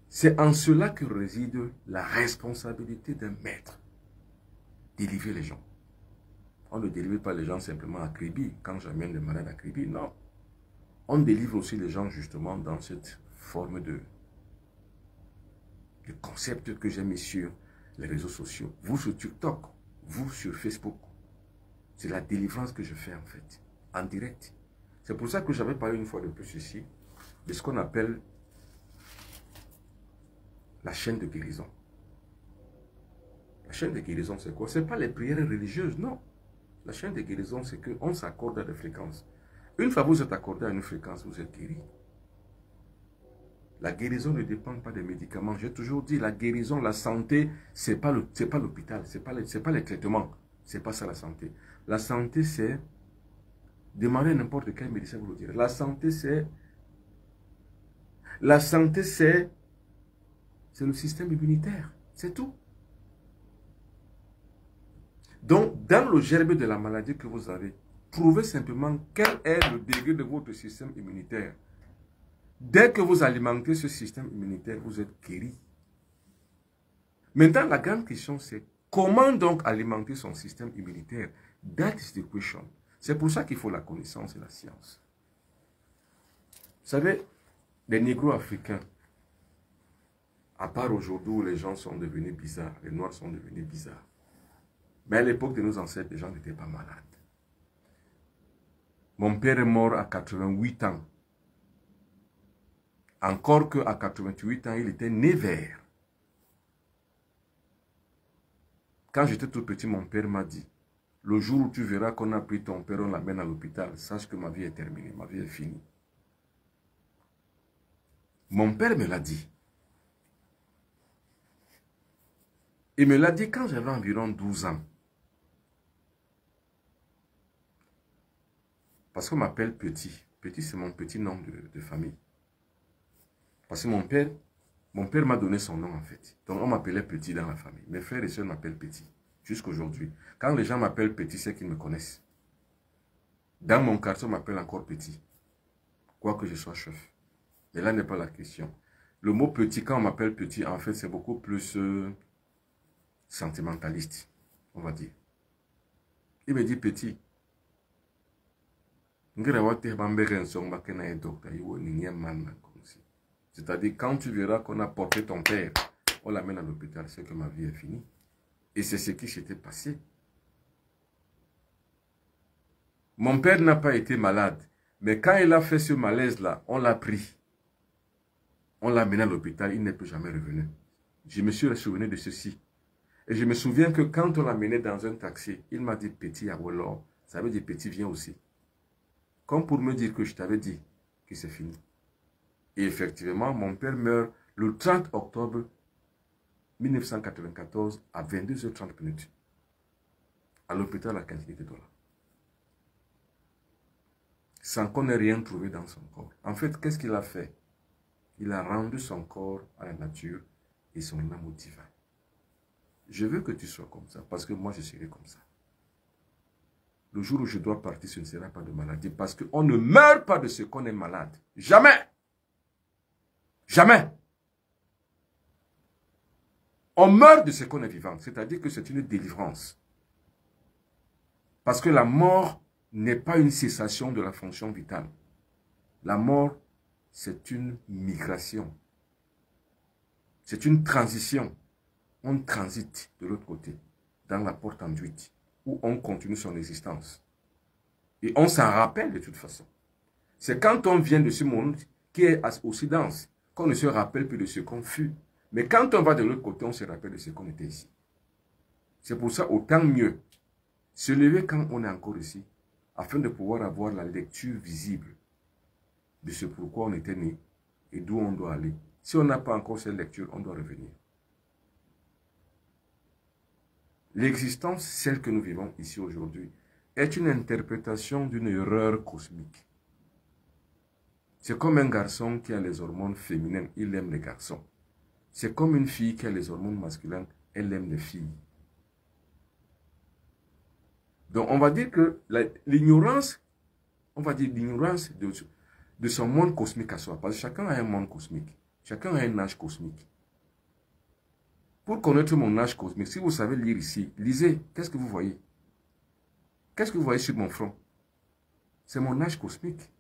C'est en cela que réside la responsabilité d'un maître. Délivrer les gens. On ne délivre pas les gens simplement à Kribi, quand j'amène les malades à Kribi, non. On délivre aussi les gens justement dans cette forme de concept que j'ai mis sur les réseaux sociaux. Vous sur TikTok, vous sur Facebook. C'est la délivrance que je fais en fait, en direct. C'est pour ça que j'avais parlé une fois de plus ici de ce qu'on appelle la chaîne de guérison. La chaîne de guérison, c'est quoi? Ce n'est pas les prières religieuses, non. La chaîne de guérison, c'est qu'on s'accorde à des fréquences. Une fois que vous êtes accordé à une fréquence, vous êtes guéri. La guérison ne dépend pas des médicaments. J'ai toujours dit, la guérison, la santé, ce n'est pas l'hôpital, ce n'est pas les traitements. Ce n'est pas ça la santé. La santé, c'est... Demandez n'importe quel médecin vous le dire. La santé, c'est... La santé, c'est le système immunitaire. C'est tout. Donc, dans le germe de la maladie que vous avez, trouvez simplement quel est le degré de votre système immunitaire. Dès que vous alimentez ce système immunitaire, vous êtes guéri. Maintenant, la grande question, c'est comment donc alimenter son système immunitaire? That is the question. C'est pour ça qu'il faut la connaissance et la science. Vous savez, les négros africains, à part aujourd'hui où les gens sont devenus bizarres, les noirs sont devenus bizarres. Mais à l'époque de nos ancêtres, les gens n'étaient pas malades. Mon père est mort à 88 ans. Encore qu'à 88 ans, il était né vert. Quand j'étais tout petit, mon père m'a dit, le jour où tu verras qu'on a pris ton père, on l'amène à l'hôpital, sache que ma vie est terminée, ma vie est finie. Mon père me l'a dit. Il me l'a dit quand j'avais environ 12 ans. Parce qu'on m'appelle Petit. Petit, c'est mon petit nom de famille. Parce que mon père Mon père m'a donné son nom en fait. Donc on m'appelait Petit dans la famille. Mes frères et sœurs m'appellent Petit. Jusqu'aujourd'hui. Quand les gens m'appellent Petit, c'est qu'ils me connaissent. Dans mon quartier, on m'appelle encore Petit. Quoique je sois chef. Mais là n'est pas la question. Le mot Petit, quand on m'appelle Petit, en fait, c'est beaucoup plus sentimentaliste, on va dire. Il me dit Petit. C'est-à-dire, quand tu verras qu'on a porté ton père, on l'amène à l'hôpital, c'est que ma vie est finie. Et c'est ce qui s'était passé. Mon père n'a pas été malade, mais quand il a fait ce malaise-là, on l'a pris. On l'a amené à l'hôpital, il n'est plus jamais revenu. Je me suis souvenu de ceci. Et je me souviens que quand on l'a mené dans un taxi, il m'a dit Petit à Wallor. Ça veut dire Petit, viens aussi. Comme pour me dire que je t'avais dit que c'est fini. Et effectivement, mon père meurt le 30 octobre 1994 à 22h30 à l'hôpital à Quintini de Dola. Sans qu'on ait rien trouvé dans son corps. En fait, qu'est-ce qu'il a fait? Il a rendu son corps à la nature et son âme au divin. Je veux que tu sois comme ça, parce que moi je serai comme ça. Le jour où je dois partir, ce ne sera pas de maladie, parce qu'on ne meurt pas de ce qu'on est malade. Jamais! Jamais! On meurt de ce qu'on est vivant, c'est-à-dire que c'est une délivrance. Parce que la mort n'est pas une cessation de la fonction vitale. La mort, c'est une migration. C'est une transition. On transite de l'autre côté, dans la porte enduite, où on continue son existence. Et on s'en rappelle de toute façon. C'est quand on vient de ce monde qui est aussi dense, qu'on ne se rappelle plus de ce qu'on fut. Mais quand on va de l'autre côté, on se rappelle de ce qu'on était ici. C'est pour ça, autant mieux, se lever quand on est encore ici, afin de pouvoir avoir la lecture visible de ce pourquoi on était né et d'où on doit aller. Si on n'a pas encore cette lecture, on doit revenir. L'existence, celle que nous vivons ici aujourd'hui, est une interprétation d'une erreur cosmique. C'est comme un garçon qui a les hormones féminines, il aime les garçons. C'est comme une fille qui a les hormones masculines, elle aime les filles. Donc on va dire que l'ignorance, on va dire l'ignorance de son monde cosmique à soi, parce que chacun a un monde cosmique, chacun a un âge cosmique. Pour connaître mon âge cosmique, si vous savez lire ici, lisez, qu'est-ce que vous voyez? Qu'est-ce que vous voyez sur mon front? C'est mon âge cosmique.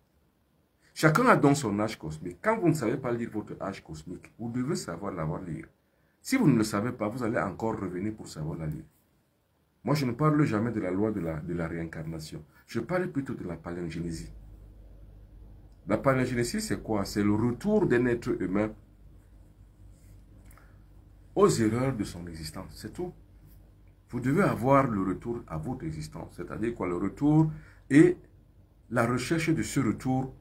Chacun a donc son âge cosmique. Quand vous ne savez pas lire votre âge cosmique, vous devez savoir l'avoir lire. Si vous ne le savez pas, vous allez encore revenir pour savoir la lire. Moi, je ne parle jamais de la loi de la réincarnation. Je parle plutôt de la palingénésie. La palingénésie, c'est quoi? C'est le retour d'un être humain aux erreurs de son existence, c'est tout. Vous devez avoir le retour à votre existence, c'est-à-dire quoi? Le retour et la recherche de ce retour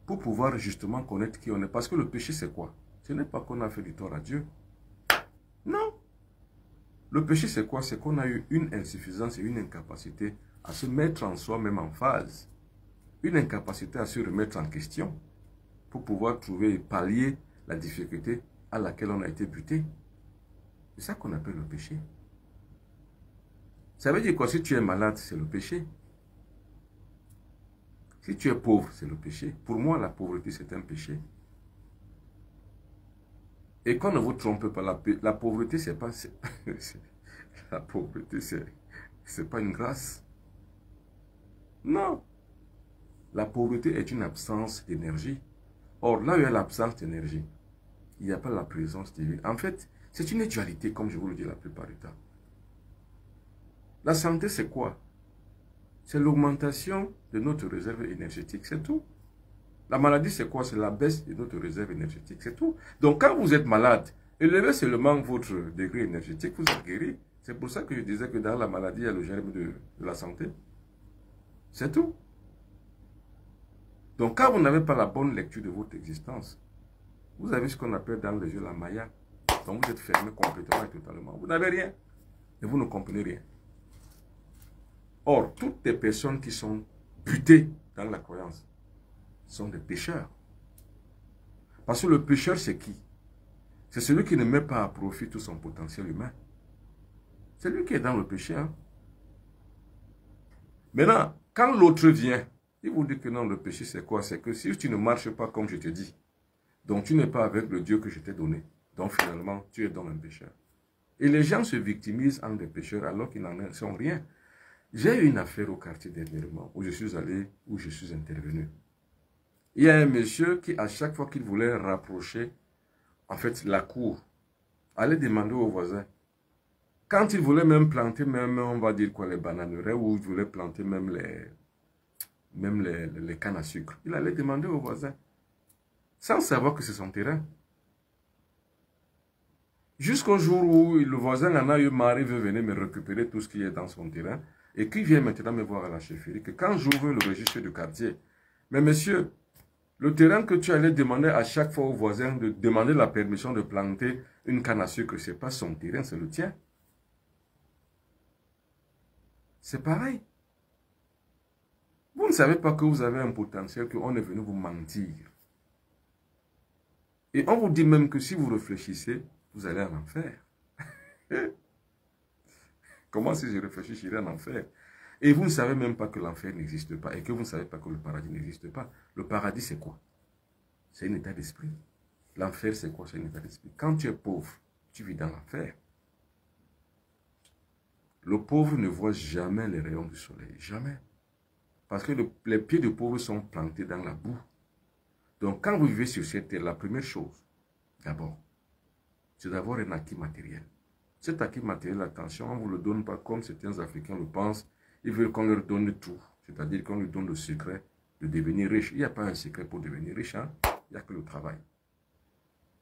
pour pouvoir justement connaître qui on est. Parce que le péché, c'est quoi? Ce n'est pas qu'on a fait du tort à Dieu. Non. Le péché, c'est quoi? C'est qu'on a eu une insuffisance et une incapacité à se mettre en soi-même en phase. Une incapacité à se remettre en question pour pouvoir trouver et pallier la difficulté à laquelle on a été buté. C'est ça qu'on appelle le péché. Ça veut dire quoi? Si tu es malade, c'est le péché. Si tu es pauvre, c'est le péché. Pour moi, la pauvreté, c'est un péché. Et qu'on ne vous trompe pas, la pauvreté, c'est pas... la pauvreté, c'est pas une grâce. Non. La pauvreté est une absence d'énergie. Or, là où il y a l'absence d'énergie, il n'y a pas la présence divine. En fait, c'est une dualité, comme je vous le dis la plupart du temps. La santé, c'est quoi? C'est l'augmentation de notre réserve énergétique, c'est tout. La maladie, c'est quoi? C'est la baisse de notre réserve énergétique, c'est tout. Donc, quand vous êtes malade, élevez seulement votre degré énergétique, vous êtes guéri. C'est pour ça que je disais que dans la maladie, il y a le germe de la santé. C'est tout. Donc, quand vous n'avez pas la bonne lecture de votre existence, vous avez ce qu'on appelle dans le jeu la maya. Donc, vous êtes fermé complètement et totalement. Vous n'avez rien. Et vous ne comprenez rien. Or, toutes les personnes qui sont butées dans la croyance sont des pécheurs. Parce que le pécheur, c'est qui? C'est celui qui ne met pas à profit tout son potentiel humain. C'est lui qui est dans le péché. Hein? Maintenant, quand l'autre vient, il vous dit que non, le péché c'est quoi? C'est que si tu ne marches pas comme je te dis, donc tu n'es pas avec le Dieu que je t'ai donné, donc finalement, tu es dans un pécheur. Et les gens se victimisent en des pécheurs alors qu'ils n'en sont rien. J'ai eu une affaire au quartier dernièrement où je suis allé, où je suis intervenu. Il y a un monsieur qui, à chaque fois qu'il voulait rapprocher, en fait, la cour, allait demander aux voisins. Quand il voulait même planter, même, on va dire quoi, les bananeraies, ou il voulait planter même les cannes à sucre, il allait demander aux voisins, sans savoir que c'est son terrain. Jusqu'au jour où le voisin en a eu marre, il veut venir me récupérer tout ce qui est dans son terrain, et qui vient maintenant me voir à la chefferie, que quand j'ouvre le registre du quartier, mais monsieur, le terrain que tu allais demander à chaque fois au voisin de demander la permission de planter une canne à sucre, ce n'est pas son terrain, c'est le tien. C'est pareil. Vous ne savez pas que vous avez un potentiel, qu'on est venu vous mentir. Et on vous dit même que si vous réfléchissez, vous allez en enfer. Comment si je réfléchis, j'irai en enfer? Et vous ne savez même pas que l'enfer n'existe pas et que vous ne savez pas que le paradis n'existe pas. Le paradis, c'est quoi? C'est un état d'esprit. L'enfer, c'est quoi? C'est un état d'esprit. Quand tu es pauvre, tu vis dans l'enfer. Le pauvre ne voit jamais les rayons du soleil. Jamais. Parce que les pieds du pauvre sont plantés dans la boue. Donc, quand vous vivez sur cette terre, la première chose, d'abord, c'est d'avoir un acquis matériel. Cet acquis matériel, attention, on ne vous le donne pas comme certains Africains le pensent. Ils veulent qu'on leur donne tout. C'est-à-dire qu'on leur donne le secret de devenir riche. Il n'y a pas un secret pour devenir riche. Hein? Il n'y a que le travail.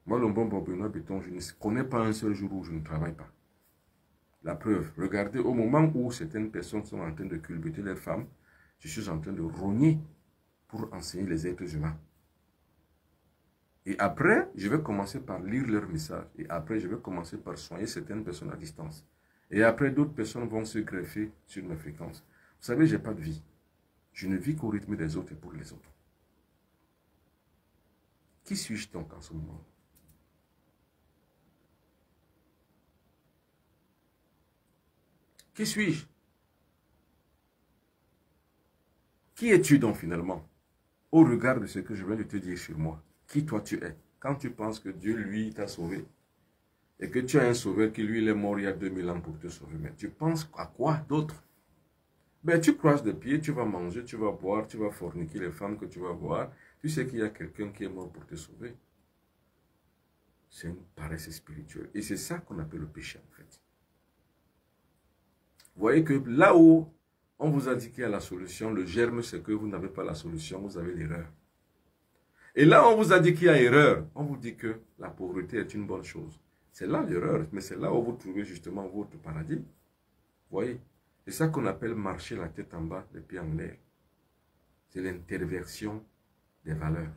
Moi, le bon Benoît Béton, je ne connais pas un seul jour où je ne travaille pas. La preuve, regardez, au moment où certaines personnes sont en train de culbuter les femmes, je suis en train de rogner pour enseigner les êtres humains. Et après, je vais commencer par lire leurs messages. Et après, je vais commencer par soigner certaines personnes à distance. Et après, d'autres personnes vont se greffer sur mes fréquences. Vous savez, je n'ai pas de vie. Je ne vis qu'au rythme des autres et pour les autres. Qui suis-je donc en ce moment? Qui suis-je? Qui es-tu donc finalement? Au regard de ce que je viens de te dire sur moi, qui toi tu es? Quand tu penses que Dieu, lui, t'a sauvé, et que tu as un sauveur qui, lui, il est mort il y a 2000 ans pour te sauver, mais tu penses à quoi d'autre? Ben, tu croises des pieds, tu vas manger, tu vas boire, tu vas forniquer les femmes que tu vas voir. Tu sais qu'il y a quelqu'un qui est mort pour te sauver. C'est une paresse spirituelle. Et c'est ça qu'on appelle le péché, en fait. Vous voyez que là où on vous a dit qu'il y a la solution, le germe, c'est que vous n'avez pas la solution, vous avez l'erreur. Et là, on vous a dit qu'il y a erreur. On vous dit que la pauvreté est une bonne chose. C'est là l'erreur, mais c'est là où vous trouvez justement votre paradis. Vous voyez? C'est ça qu'on appelle marcher la tête en bas, les pieds en l'air. C'est l'interversion des valeurs.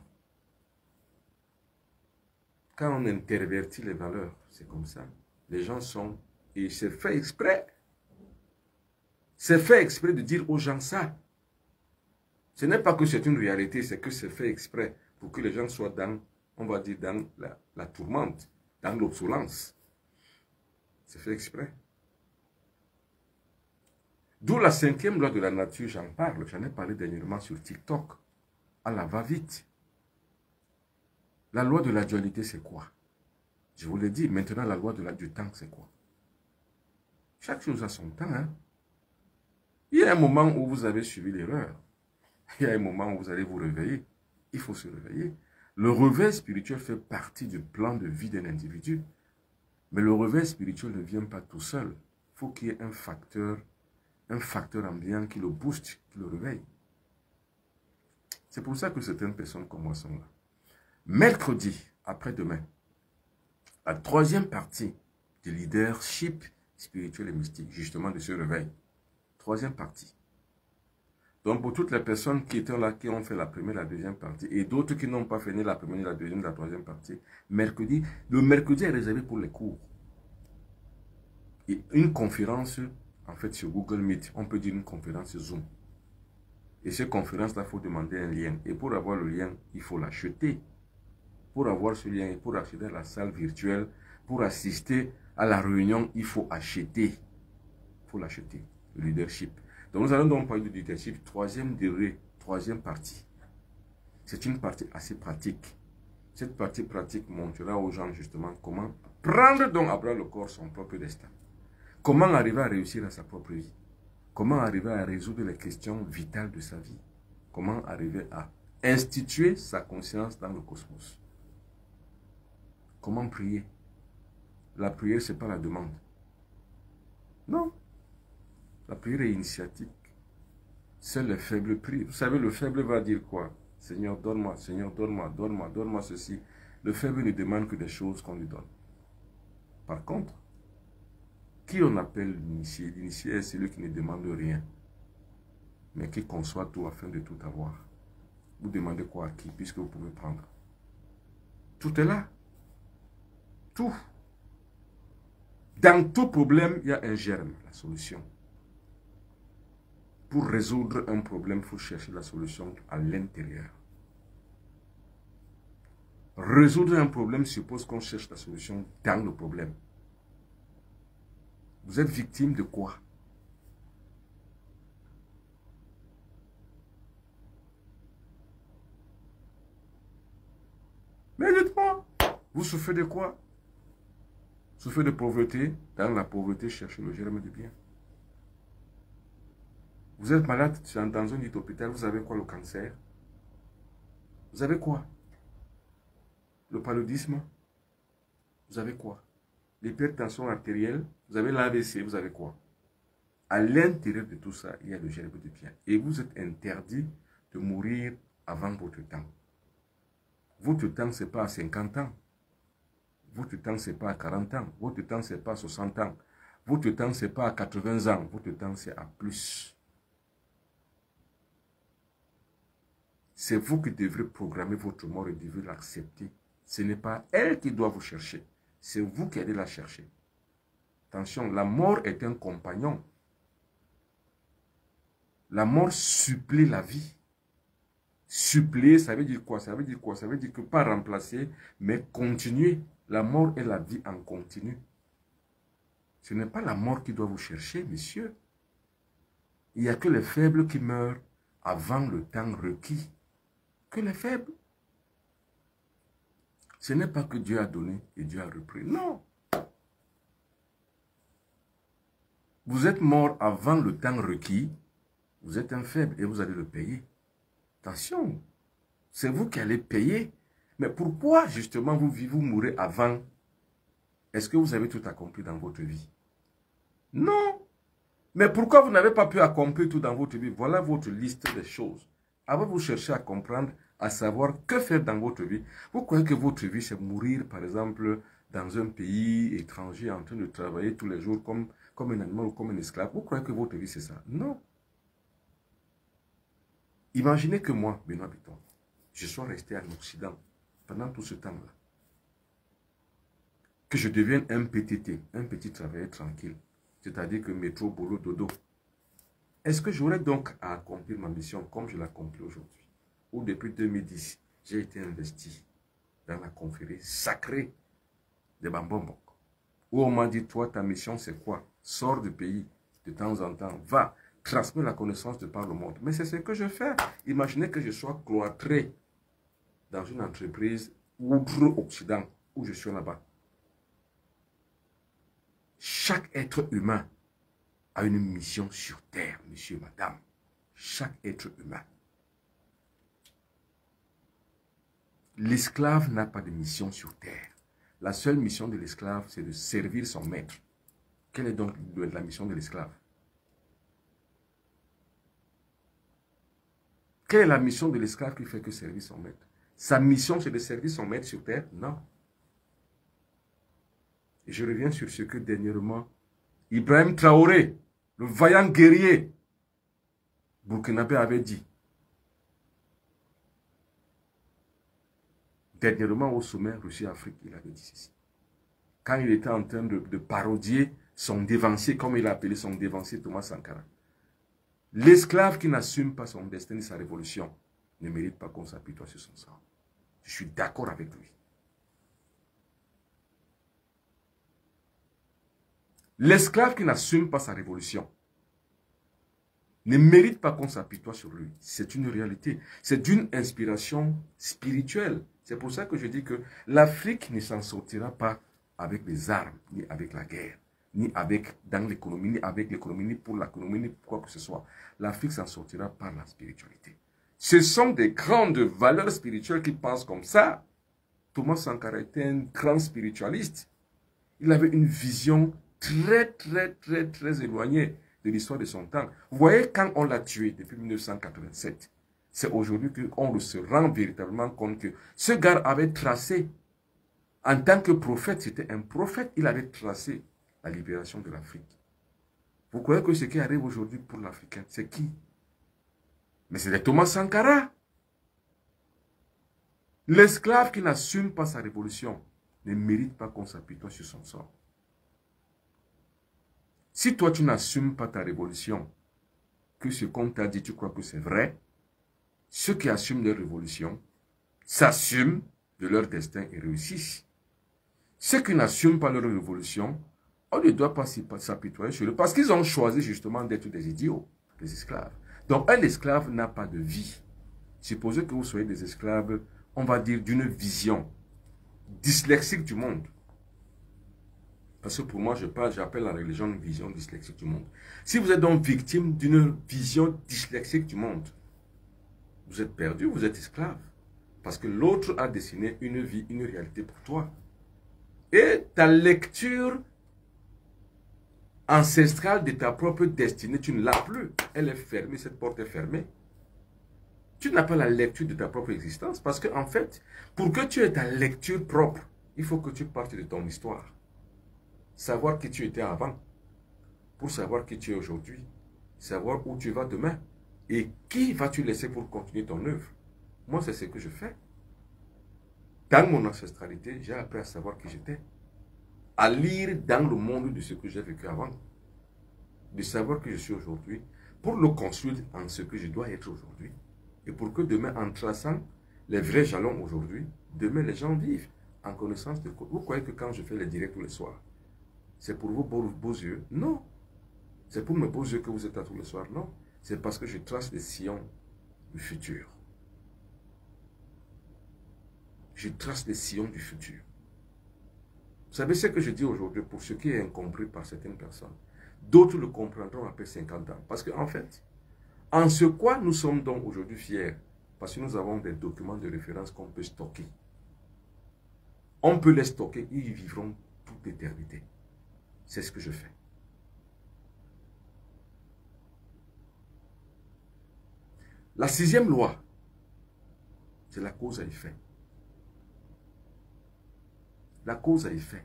Quand on intervertit les valeurs, c'est comme ça. Les gens sont... Et c'est fait exprès. C'est fait exprès de dire aux gens ça. Ce n'est pas que c'est une réalité, c'est que c'est fait exprès pour que les gens soient dans, on va dire, dans la tourmente, dans l'obsolence. C'est fait exprès. D'où la 5e loi de la nature, j'en parle. J'en ai parlé dernièrement sur TikTok. À la va-vite. La loi de la dualité, c'est quoi? Je vous l'ai dit. Maintenant, la loi du temps, c'est quoi? Chaque chose a son temps. Hein? Il y a un moment où vous avez suivi l'erreur. Il y a un moment où vous allez vous réveiller. Il faut se réveiller. Le réveil spirituel fait partie du plan de vie d'un individu. Mais le réveil spirituel ne vient pas tout seul. Il faut qu'il y ait un facteur ambiant qui le booste, qui le réveille. C'est pour ça que certaines personnes comme moi sont là. Mercredi, après-demain, la 3e partie du leadership spirituel et mystique, justement de ce réveil. 3e partie. Donc pour toutes les personnes qui étaient là, qui ont fait la première et la 2e partie, et d'autres qui n'ont pas fait ni la première, ni la 2e, ni la 3e partie, mercredi, le mercredi est réservé pour les cours. Et une conférence, en fait sur Google Meet, on peut dire une conférence Zoom. Et cette conférence-là, il faut demander un lien. Et pour avoir le lien, il faut l'acheter. Pour avoir ce lien et pour accéder à la salle virtuelle, pour assister à la réunion, il faut acheter. Il faut l'acheter, le leadership. Donc nous allons donc parler du leadership, troisième degré, troisième partie. C'est une partie assez pratique. Cette partie pratique montrera aux gens justement comment prendre donc à bras le corps son propre destin. Comment arriver à réussir à sa propre vie. Comment arriver à résoudre les questions vitales de sa vie. Comment arriver à instituer sa conscience dans le cosmos. Comment prier. La prière, ce n'est pas la demande. Non. La prière est initiatique. Seul le faible prie. Vous savez, le faible va dire quoi? Seigneur, donne-moi, Seigneur, donne-moi, donne-moi, donne-moi ceci. Le faible ne demande que des choses qu'on lui donne. Par contre, qui on appelle l'initié? L'initié est celui qui ne demande rien, mais qui conçoit tout afin de tout avoir. Vous demandez quoi à qui, puisque vous pouvez prendre? Tout est là. Tout. Dans tout problème, il y a un germe, la solution. Pour résoudre un problème, il faut chercher la solution à l'intérieur. Résoudre un problème suppose qu'on cherche la solution dans le problème. Vous êtes victime de quoi? Mais dites-moi, vous souffrez de quoi? Vous souffrez de pauvreté. Dans la pauvreté, cherchez le germe du bien. Vous êtes malade dans un lit d'hôpital, vous avez quoi? Le cancer? Vous avez quoi? Le paludisme? Vous avez quoi? L'hypertension artérielle? Vous avez l'AVC? Vous avez quoi? À l'intérieur de tout ça, il y a le germe du bien. Et vous êtes interdit de mourir avant votre temps. Votre temps, ce n'est pas à 50 ans. Votre temps, ce n'est pas à 40 ans. Votre temps, ce n'est pas à 60 ans. Votre temps, ce n'est pas à 80 ans. Votre temps, c'est à plus. C'est vous qui devrez programmer votre mort et devrez l'accepter. Ce n'est pas elle qui doit vous chercher. C'est vous qui allez la chercher. Attention, la mort est un compagnon. La mort supplée la vie. Suppléer, ça veut dire quoi? Ça veut dire quoi? Ça veut dire que pas remplacer, mais continuer. La mort est la vie en continu. Ce n'est pas la mort qui doit vous chercher, messieurs. Il n'y a que les faibles qui meurent avant le temps requis. Que les faibles. Ce n'est pas que Dieu a donné et Dieu a repris. Non. Vous êtes mort avant le temps requis. Vous êtes un faible et vous allez le payer. Attention. C'est vous qui allez payer. Mais pourquoi justement vous mourrez avant? Est-ce que vous avez tout accompli dans votre vie? Non. Mais pourquoi vous n'avez pas pu accomplir tout dans votre vie? Voilà votre liste des choses. Avant, vous cherchez à comprendre, à savoir que faire dans votre vie. Vous croyez que votre vie, c'est mourir, par exemple, dans un pays étranger, en train de travailler tous les jours comme un animal ou comme un esclave. Vous croyez que votre vie, c'est ça? Non. Imaginez que moi, Benoît Bitton, je sois resté en Occident pendant tout ce temps-là. Que je devienne un PTT, un petit travailleur tranquille. C'est-à-dire que métro, boulot, dodo. Est-ce que j'aurais donc à accomplir ma mission comme je l'accomplis aujourd'hui? Ou depuis 2010, j'ai été investi dans la confrérie sacrée de Bambombok. Où on m'a dit, toi, ta mission, c'est quoi? Sors du pays de temps en temps, va, transmets la connaissance de par le monde. Mais c'est ce que je fais. Imaginez que je sois cloîtré dans une entreprise outre-Occident, où je suis là-bas. Chaque être humain a une mission sur terre, monsieur, madame. Chaque être humain. L'esclave n'a pas de mission sur terre. La seule mission de l'esclave, c'est de servir son maître. Quelle est donc la mission de l'esclave? Quelle est la mission de l'esclave qui fait que servir son maître? Sa mission, c'est de servir son maître sur terre? Non. Et je reviens sur ce que dernièrement, Ibrahim Traoré, le vaillant guerrier burkinabé, avait dit. Dernièrement au sommet Russie-Afrique, il avait dit ceci. Quand il était en train de parodier son dévancier, comme il a appelé son dévancier Thomas Sankara. L'esclave qui n'assume pas son destin et sa révolution ne mérite pas qu'on s'apitoie sur son sang. Je suis d'accord avec lui. L'esclave qui n'assume pas sa révolution ne mérite pas qu'on s'apitoie sur lui. C'est une réalité. C'est d'une inspiration spirituelle. C'est pour ça que je dis que l'Afrique ne s'en sortira pas avec les armes, ni avec la guerre, ni avec dans l'économie, ni avec l'économie, ni pour l'économie, ni quoi que ce soit. L'Afrique s'en sortira par la spiritualité. Ce sont des grandes valeurs spirituelles qui pensent comme ça. Thomas Sankara était un grand spiritualiste. Il avait une vision très éloignée de l'histoire de son temps. Vous voyez, quand on l'a tué depuis 1987, c'est aujourd'hui qu'on se rend véritablement compte que ce gars avait tracé, en tant que prophète, c'était un prophète, il avait tracé la libération de l'Afrique. Vous croyez que ce qui arrive aujourd'hui pour l'Africain, c'est qui? Mais c'est Thomas Sankara. L'esclave qui n'assume pas sa révolution ne mérite pas qu'on s'apitoie sur son sort. Si toi, tu n'assumes pas ta révolution, que ce qu'on t'a dit, tu crois que c'est vrai, ceux qui assument leur révolution s'assument de leur destin et réussissent. Ceux qui n'assument pas leur révolution, on ne doit pas s'apitoyer sur eux parce qu'ils ont choisi justement d'être des idiots, des esclaves. Donc, un esclave n'a pas de vie. Supposez que vous soyez des esclaves, on va dire, d'une vision dyslexique du monde. Parce que pour moi, j'appelle la religion une vision dyslexique du monde. Si vous êtes donc victime d'une vision dyslexique du monde, vous êtes perdu, vous êtes esclave. Parce que l'autre a dessiné une vie, une réalité pour toi. Et ta lecture ancestrale de ta propre destinée, tu ne l'as plus. Elle est fermée, cette porte est fermée. Tu n'as pas la lecture de ta propre existence. Parce qu'en fait, pour que tu aies ta lecture propre, il faut que tu partes de ton histoire. Savoir qui tu étais avant, pour savoir qui tu es aujourd'hui, savoir où tu vas demain, et qui vas-tu laisser pour continuer ton œuvre. Moi, c'est ce que je fais. Dans mon ancestralité, j'ai appris à savoir qui j'étais, à lire dans le monde de ce que j'ai vécu avant, de savoir qui je suis aujourd'hui, pour le construire en ce que je dois être aujourd'hui, et pour que demain, en traçant les vrais jalons aujourd'hui, demain les gens vivent en connaissance de quoi. Vous croyez que quand je fais les directs tous les soirs, c'est pour vos beaux yeux? Non. C'est pour mes beaux yeux que vous êtes là tous les soirs? Non. C'est parce que je trace les sillons du futur. Je trace les sillons du futur. Vous savez ce que je dis aujourd'hui pour ce qui est incompris par certaines personnes. D'autres le comprendront après 50 ans. Parce qu'en fait, en ce quoi nous sommes donc aujourd'hui fiers? Parce que nous avons des documents de référence qu'on peut stocker. On peut les stocker, ils y vivront toute l'éternité. C'est ce que je fais. La 6e loi, c'est la cause à effet. La cause à effet.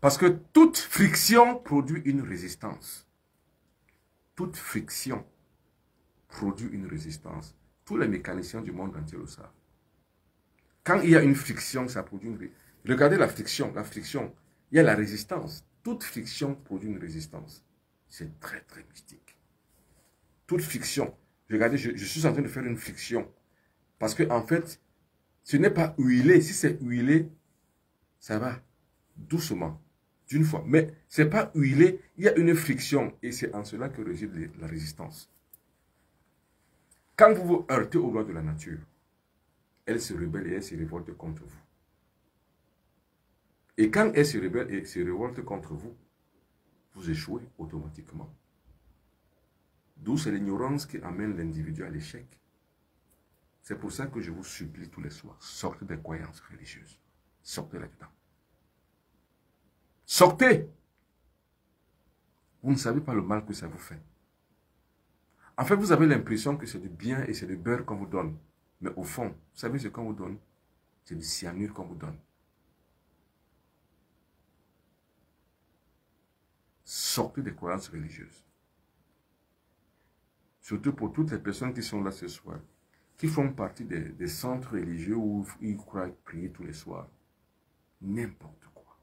Parce que toute friction produit une résistance. Toute friction produit une résistance. Tous les mécaniciens du monde entier le savent. Quand il y a une friction, ça produit une résistance. Regardez la friction. La friction, il y a la résistance. Toute friction produit une résistance. C'est très mystique. Toute friction. Regardez, je suis en train de faire une friction. Parce que en fait, ce n'est pas huilé. Si c'est huilé, ça va doucement, d'une fois. Mais ce n'est pas huilé, il y a une friction. Et c'est en cela que réside la résistance. Quand vous vous heurtez aux lois de la nature, elle se rebelle et elle se révolte contre vous. Et quand elle se rebelle et se révolte contre vous, vous échouez automatiquement. D'où c'est l'ignorance qui amène l'individu à l'échec. C'est pour ça que je vous supplie tous les soirs, sortez des croyances religieuses. Sortez là-dedans. Sortez! Vous ne savez pas le mal que ça vous fait. En fait, vous avez l'impression que c'est du bien et c'est du beurre qu'on vous donne. Mais au fond, vous savez ce qu'on vous donne? C'est du cyanure qu'on vous donne. Sortez des croyances religieuses. Surtout pour toutes les personnes qui sont là ce soir, qui font partie des centres religieux où ils croient prier tous les soirs. N'importe quoi.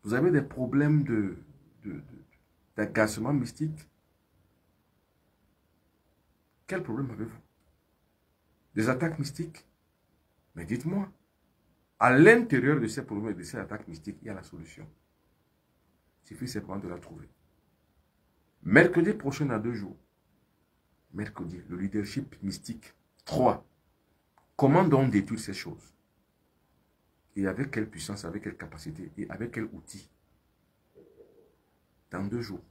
Vous avez des problèmes d'agacement mystique? Quel problème avez-vous? Des attaques mystiques? Mais dites-moi. À l'intérieur de ces problèmes et de ces attaques mystiques, il y a la solution. Il suffit simplement de la trouver. Mercredi prochain, à 2 jours. Mercredi, le leadership mystique. 3. Comment donc détruire ces choses? Et avec quelle puissance, avec quelle capacité et avec quel outil? Dans 2 jours.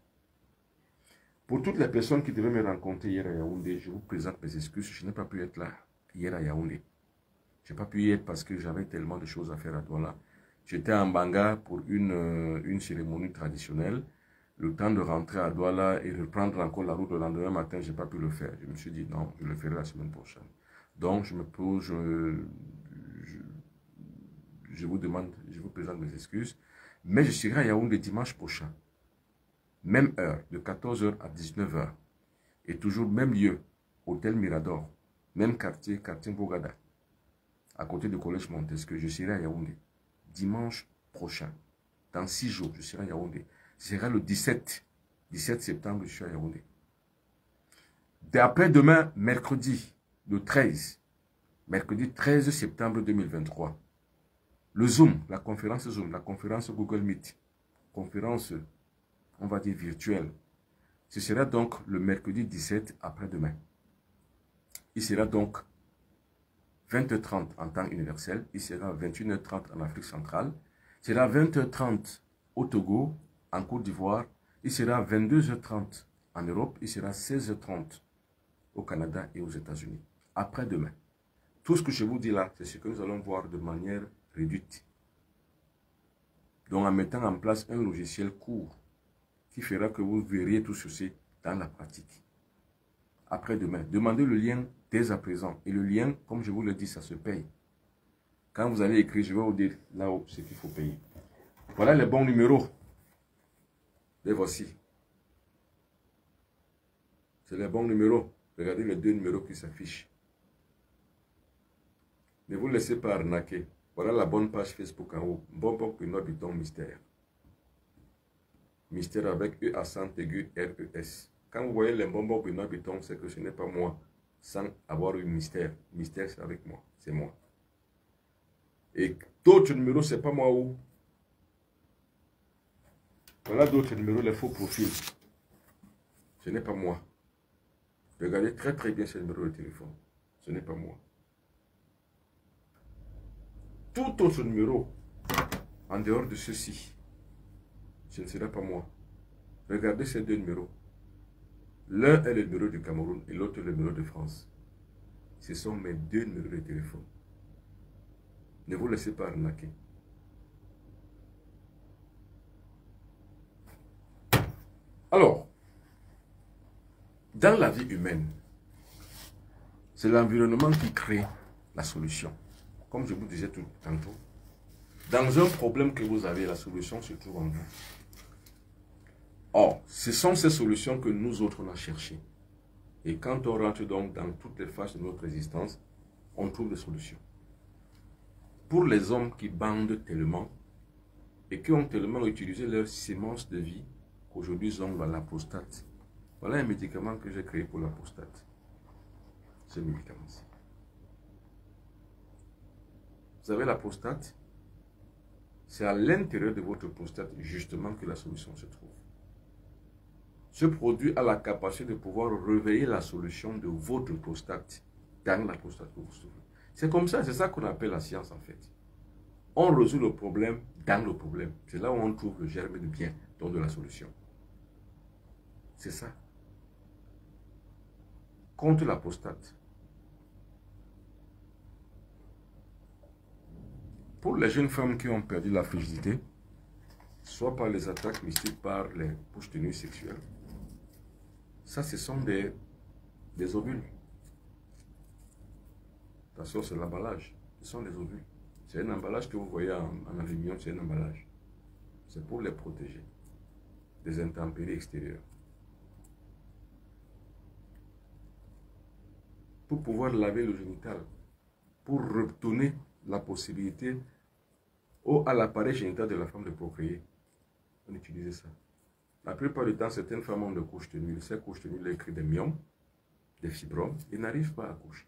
Pour toutes les personnes qui devaient me rencontrer hier à Yaoundé, je vous présente mes excuses. Je n'ai pas pu être là hier à Yaoundé. Je n'ai pas pu y être parce que j'avais tellement de choses à faire à Douala. J'étais en Banga pour une cérémonie traditionnelle. Le temps de rentrer à Douala et reprendre encore la route le lendemain matin, je n'ai pas pu le faire. Je me suis dit non, je le ferai la semaine prochaine. Donc je vous demande, je vous présente mes excuses. Mais je serai à Yaoundé dimanche prochain. Même heure, de 14 h à 19 h. Et toujours même lieu, Hôtel Mirador. Même quartier, quartier Bogada. À côté du collège Montesquieu. Je serai à Yaoundé. Dimanche prochain. Dans 6 jours, je serai à Yaoundé. Ce sera le 17 septembre, je suis à Yaoundé. D'après-demain, mercredi, le 13. Mercredi 13 septembre 2023. Le Zoom, la conférence Zoom, la conférence Google Meet. Conférence, on va dire virtuelle. Ce sera donc le mercredi 17 après-demain. Il sera donc 20h30 en temps universel. Il sera 21h30 en Afrique centrale. Il sera 20h30 au Togo, en Côte d'Ivoire. Il sera 22h30 en Europe. Il sera 16h30 au Canada et aux États-Unis. Après-demain. Tout ce que je vous dis là, c'est ce que nous allons voir de manière réduite. Donc en mettant en place un logiciel court qui fera que vous verriez tout ceci dans la pratique. Après-demain, demandez le lien dès à présent. Et le lien, comme je vous le dis, ça se paye. Quand vous allez écrire, je vais vous dire là-haut ce qu'il faut payer. Voilà les bons numéros. Les voici. C'est les bons numéros. Regardez les 2 numéros qui s'affichent. Ne vous laissez pas arnaquer. Voilà la bonne page Facebook en haut. Mbombo Pino Biton Mystère. Mystère avec E accent aigu R-E-S. Quand vous voyez les Mbombo Pino Biton, c'est que ce n'est pas moi. Sans avoir eu mystère. Mystère, c'est avec moi. C'est moi. Et d'autres numéros, c'est pas moi où. Voilà d'autres numéros, les faux profils. Ce n'est pas moi. Regardez très très bien ce numéro de téléphone. Ce n'est pas moi. Tout autre numéro, en dehors de ceci, ce ne sera pas moi. Regardez ces 2 numéros. L'un est le numéro du Cameroun et l'autre le numéro de France. Ce sont mes 2 numéros de téléphone. Ne vous laissez pas arnaquer. Alors, dans la vie humaine, c'est l'environnement qui crée la solution. Comme je vous disais tout tantôt, dans un problème que vous avez, la solution se trouve en vous. Or, ce sont ces solutions que nous autres on a cherchées. Et quand on rentre donc dans toutes les phases de notre existence, on trouve des solutions. Pour les hommes qui bandent tellement et qui ont tellement utilisé leur sémence de vie qu'aujourd'hui ils ont la prostate. Voilà un médicament que j'ai créé pour la prostate. Ce médicament-ci. Vous avez la prostate, c'est à l'intérieur de votre prostate justement que la solution se trouve. Ce produit a la capacité de pouvoir réveiller la solution de votre prostate dans la prostate que vous souffrez. C'est comme ça, c'est ça qu'on appelle la science en fait. On résout le problème dans le problème. C'est là où on trouve le germe de bien, donc de la solution. C'est ça. Contre la prostate. Pour les jeunes femmes qui ont perdu la frigidité, soit par les attaques mystiques, par les bouches de nuit sexuelles, ça ce sont des ovules. Attention, c'est l'emballage. Ce sont des ovules. C'est un emballage que vous voyez en aluminium, c'est un emballage. C'est pour les protéger des intempéries extérieures. Pour pouvoir laver le génital, pour retourner la possibilité à l'appareil génital de la femme de procréer. On utilisait ça. La plupart du temps, certaines femmes ont des couches tenues. Ces couches tenues, les créent des myomes, des fibromes, et n'arrivent pas à coucher.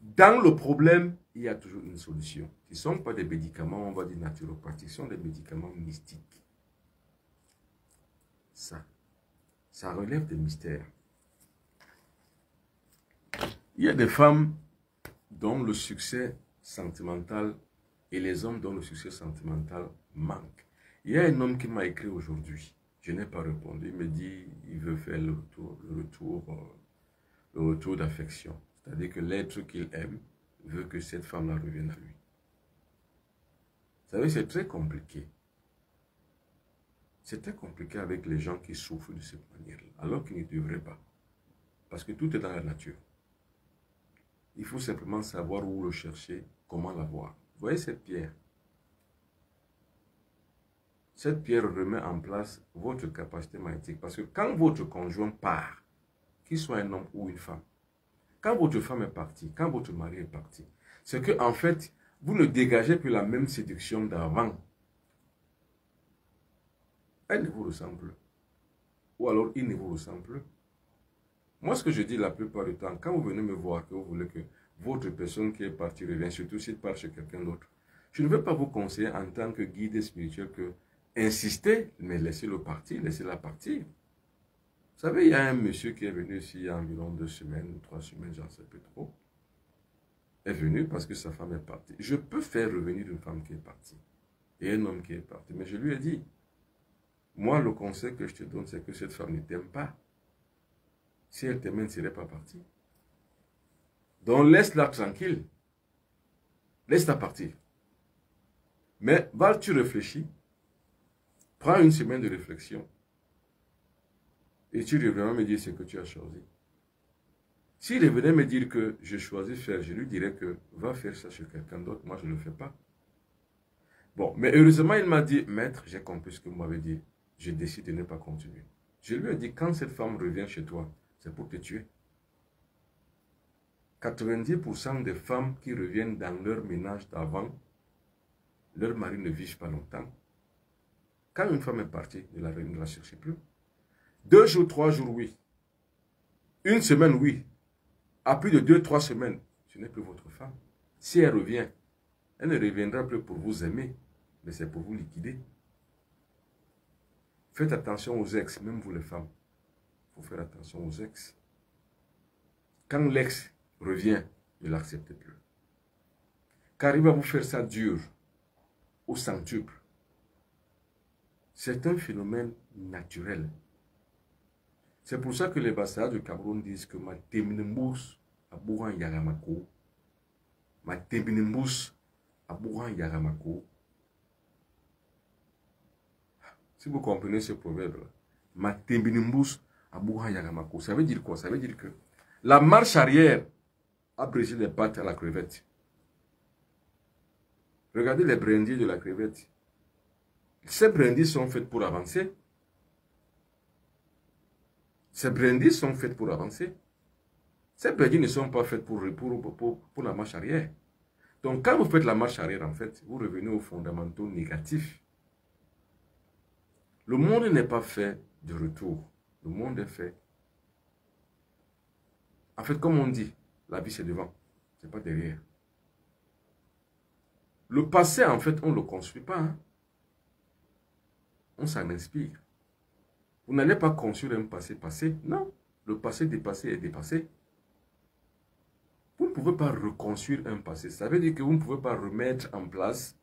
Dans le problème, il y a toujours une solution. Ce ne sont pas des médicaments, on va dire naturopathiques, ce sont des médicaments mystiques. Ça relève des mystères. Il y a des femmes dont le succès sentimental et les hommes dont le succès sentimental manque. Il y a un homme qui m'a écrit aujourd'hui. Je n'ai pas répondu. Il me dit il veut faire le retour d'affection. C'est-à-dire que l'être qu'il aime veut que cette femme-là revienne à lui. Vous savez, c'est très compliqué. C'est très compliqué avec les gens qui souffrent de cette manière-là, alors qu'ils ne devraient pas. Parce que tout est dans la nature. Il faut simplement savoir où le chercher, comment l'avoir. Vous voyez cette pierre? Cette pierre remet en place votre capacité magnétique. Parce que quand votre conjoint part, qu'il soit un homme ou une femme, quand votre femme est partie, quand votre mari est parti, c'est que en fait, vous ne dégagez plus la même séduction d'avant. Elle ne vous ressemble plus. Ou alors il ne vous ressemble plus. Moi, ce que je dis la plupart du temps, quand vous venez me voir, que vous voulez que votre personne qui est partie revienne, surtout s'il part chez quelqu'un d'autre, je ne veux pas vous conseiller en tant que guide spirituel que insistez, mais laissez-le partir, laissez-la partir. Vous savez, il y a un monsieur qui est venu ici il y a environ 2 semaines ou 3 semaines, j'en sais plus trop. Est venu parce que sa femme est partie. Je peux faire revenir une femme qui est partie et un homme qui est parti. Mais je lui ai dit, moi, le conseil que je te donne, c'est que cette femme ne t'aime pas. Si elle t'aimait, elle ne serait pas partie. Donc, laisse-la tranquille. Laisse-la partir. Mais, tu réfléchis. Prends une semaine de réflexion. Et tu reviens me dire ce que tu as choisi. S'il revenait me dire que je choisis faire, je lui dirais que va faire ça chez quelqu'un d'autre. Moi, je ne le fais pas. Bon, mais heureusement, il m'a dit, maître, j'ai compris ce que vous m'avez dit. Je décide de ne pas continuer. Je lui ai dit, quand cette femme revient chez toi, c'est pour te tuer. 90% des femmes qui reviennent dans leur ménage d'avant, leur mari ne vivent pas longtemps. Quand une femme est partie, ne la cherchez plus. 2 jours, 3 jours, oui. 1 semaine, oui. À plus de 2-3 semaines, ce n'est plus votre femme. Si elle revient, elle ne reviendra plus pour vous aimer, mais c'est pour vous liquider. Faites attention aux ex, même vous les femmes. Il faut faire attention aux ex. Quand l'ex revient, ne l'acceptez plus. Car il va vous faire ça dur, au centuple. C'est un phénomène naturel. C'est pour ça que les Bassards du Cameroun disent que ma teminimbus a bourran yaramako. Ma teminimbus a bourran yaramako. Si vous comprenez ce proverbe-là, ma teminimbus a bourran yaramako. Ça veut dire quoi? Ça veut dire que la marche arrière a brisé les pattes à la crevette. Regardez les brindilles de la crevette. Ces brindilles sont faites pour avancer. Ces brindilles sont faites pour avancer. Ces brindilles ne sont pas faites pour la marche arrière. Donc, quand vous faites la marche arrière, en fait, vous revenez aux fondamentaux négatifs. Le monde n'est pas fait de retour. Le monde est fait. En fait, comme on dit, la vie c'est devant, c'est pas derrière. Le passé, en fait, on ne le construit pas. Hein? On s'en inspire. Vous n'allez pas construire un passé passé. Non, le passé dépassé est dépassé. Vous ne pouvez pas reconstruire un passé. Ça veut dire que vous ne pouvez pas remettre en place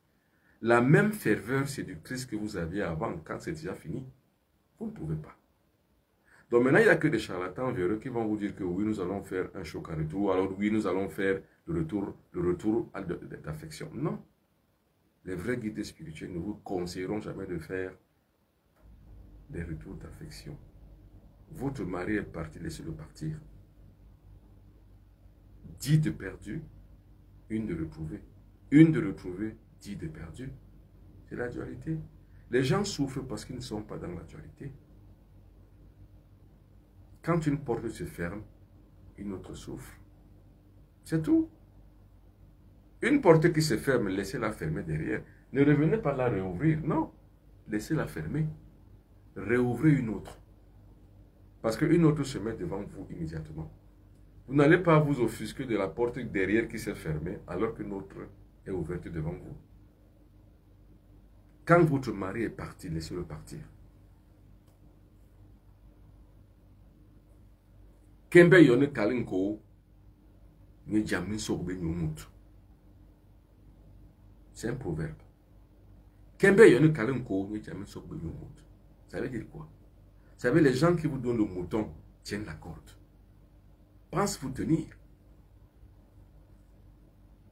la même ferveur séductrice que vous aviez avant, quand c'est déjà fini. Vous ne pouvez pas. Donc maintenant, il n'y a que des charlatans véreux qui vont vous dire que oui, nous allons faire un choc à retour. Alors oui, nous allons faire le retour d'affection. Non. Les vrais guides spirituels ne vous conseilleront jamais de faire des retours d'affection. Votre mari est parti, laissez-le partir. 10 de perdu, 1 de retrouvé. 1 de retrouvé, 10 de perdu. C'est la dualité. Les gens souffrent parce qu'ils ne sont pas dans la dualité. Quand une porte se ferme, une autre s'ouvre. C'est tout. Une porte qui se ferme, laissez-la fermer derrière. Ne revenez pas la réouvrir. Non. Laissez-la fermer. Réouvrez une autre. Parce qu'une autre se met devant vous immédiatement. Vous n'allez pas vous offusquer de la porte derrière qui s'est fermée alors que notre est ouverte devant vous. Quand votre mari est parti, laissez-le partir. Kembe yone kalinko ni jamin sokbe nyumut. C'est un proverbe. Kembe yone kalinko ni jamin sokbe nyumut. Ça veut dire quoi? Ça veut dire les gens qui vous donnent le mouton tiennent la corde. Pensent vous tenir.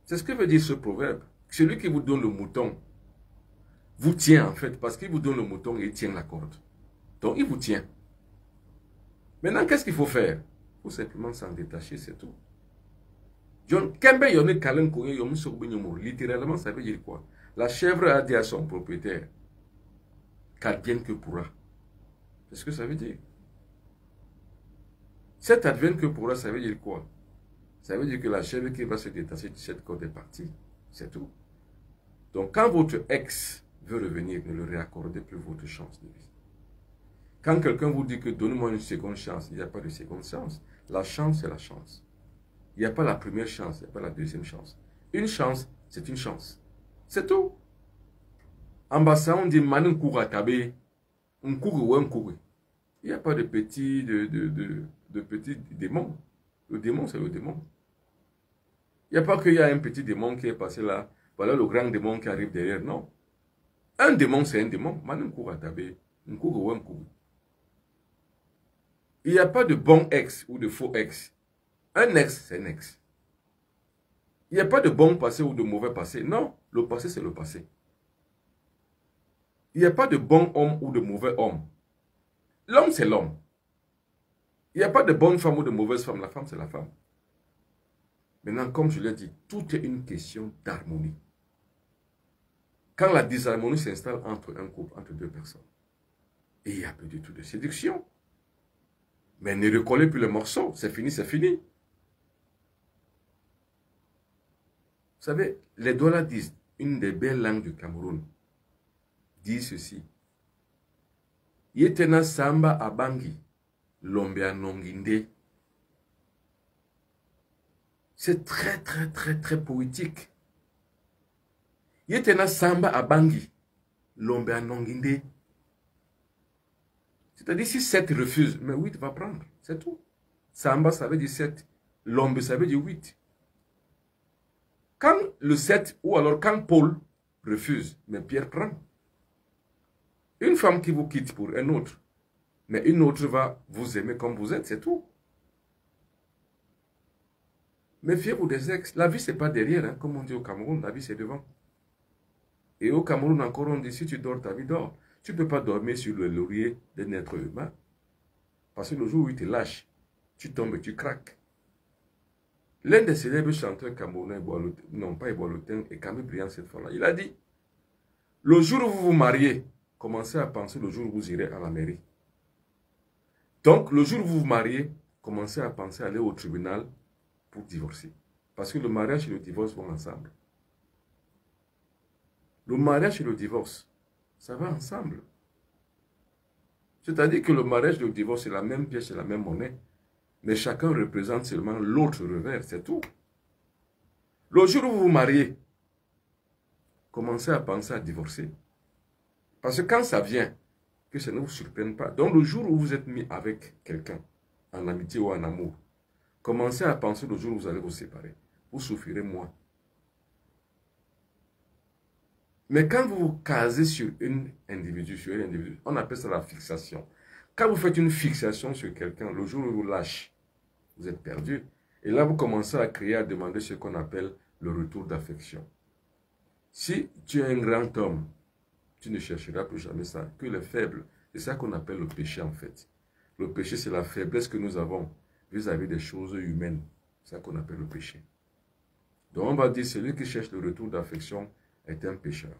C'est ce que veut dire ce proverbe. Celui qui vous donne le mouton vous tient en fait parce qu'il vous donne le mouton et il tient la corde. Donc il vous tient. Maintenant, qu'est-ce qu'il faut faire? Il faut simplement s'en détacher, c'est tout. Littéralement, ça veut dire quoi? La chèvre a dit à son propriétaire qu'advienne que pourra. C'est ce que ça veut dire. Cet advienne que pourra, ça veut dire quoi? Ça veut dire que la chèvre qui va se détacher de cette corde est partie. C'est tout. Donc, quand votre ex veut revenir, ne le réaccordez plus votre chance de vie. Quand quelqu'un vous dit que donnez-moi une seconde chance, il n'y a pas de seconde chance. La chance, c'est la chance. Il n'y a pas la première chance, il n'y a pas la deuxième chance. Une chance, c'est une chance. C'est tout. En bas, on dit manin koura tabe, un kourou ou un kourou. Il n'y a pas de petits démons. Le démon, c'est le démon. Il n'y a pas qu'il y a un petit démon qui est passé là. Voilà le grand démon qui arrive derrière. Non. Un démon, c'est un démon. Manin koura tabe, un kourou ou un kourou. Il n'y a pas de bon ex ou de faux ex. Un ex, c'est un ex. Il n'y a pas de bon passé ou de mauvais passé. Non, le passé, c'est le passé. Il n'y a pas de bon homme ou de mauvais homme. L'homme, c'est l'homme. Il n'y a pas de bonne femme ou de mauvaise femme. La femme, c'est la femme. Maintenant, comme je l'ai dit, tout est une question d'harmonie. Quand la disharmonie s'installe entre un couple, entre deux personnes, et il n'y a plus du tout de séduction. Mais ne recollez plus le morceau. C'est fini, c'est fini. Vous savez, les Douala disent, une des belles langues du Cameroun, dit ceci. Yetena samba abangi, lombia nonginde. C'est très, très, très, très poétique. Yetena samba abangi, lombia nonginde. C'est-à-dire, si 7 refuse, mais 8 va prendre. C'est tout. Samba, ça veut dire 7. Lombe, ça veut dire 8. Quand le 7, ou alors quand Paul refuse, mais Pierre prend. Une femme qui vous quitte pour un autre, mais une autre va vous aimer comme vous êtes, c'est tout. Méfiez-vous des ex. La vie, ce n'est pas derrière, hein, comme on dit au Cameroun, la vie, c'est devant. Et au Cameroun, encore, on dit, si tu dors, ta vie dort. Tu ne peux pas dormir sur le laurier d'un être humain. Parce que le jour où il te lâche, tu tombes et tu craques. L'un des célèbres chanteurs camerounais, non pas Eboalotin, et Camille Briand cette fois-là, il a dit, le jour où vous vous mariez, commencez à penser le jour où vous irez à la mairie. Donc, le jour où vous vous mariez, commencez à penser à aller au tribunal pour divorcer. Parce que le mariage et le divorce vont ensemble. Le mariage et le divorce, ça va ensemble. C'est-à-dire que le mariage et le divorce, c'est la même pièce, c'est la même monnaie. Mais chacun représente seulement l'autre revers, c'est tout. Le jour où vous vous mariez, commencez à penser à divorcer. Parce que quand ça vient, que ça ne vous surprenne pas. Donc le jour où vous êtes mis avec quelqu'un, en amitié ou en amour, commencez à penser le jour où vous allez vous séparer. Vous souffrirez moins. Mais quand vous vous casez sur un individu, on appelle ça la fixation. Quand vous faites une fixation sur quelqu'un, le jour où vous lâchez, vous êtes perdu. Et là, vous commencez à créer, à demander ce qu'on appelle le retour d'affection. Si tu es un grand homme, tu ne chercheras plus jamais ça, que les faibles. C'est ça qu'on appelle le péché en fait. Le péché, c'est la faiblesse que nous avons vis-à-vis des choses humaines. C'est ça qu'on appelle le péché. Donc on va dire, celui qui cherche le retour d'affection est un pécheur.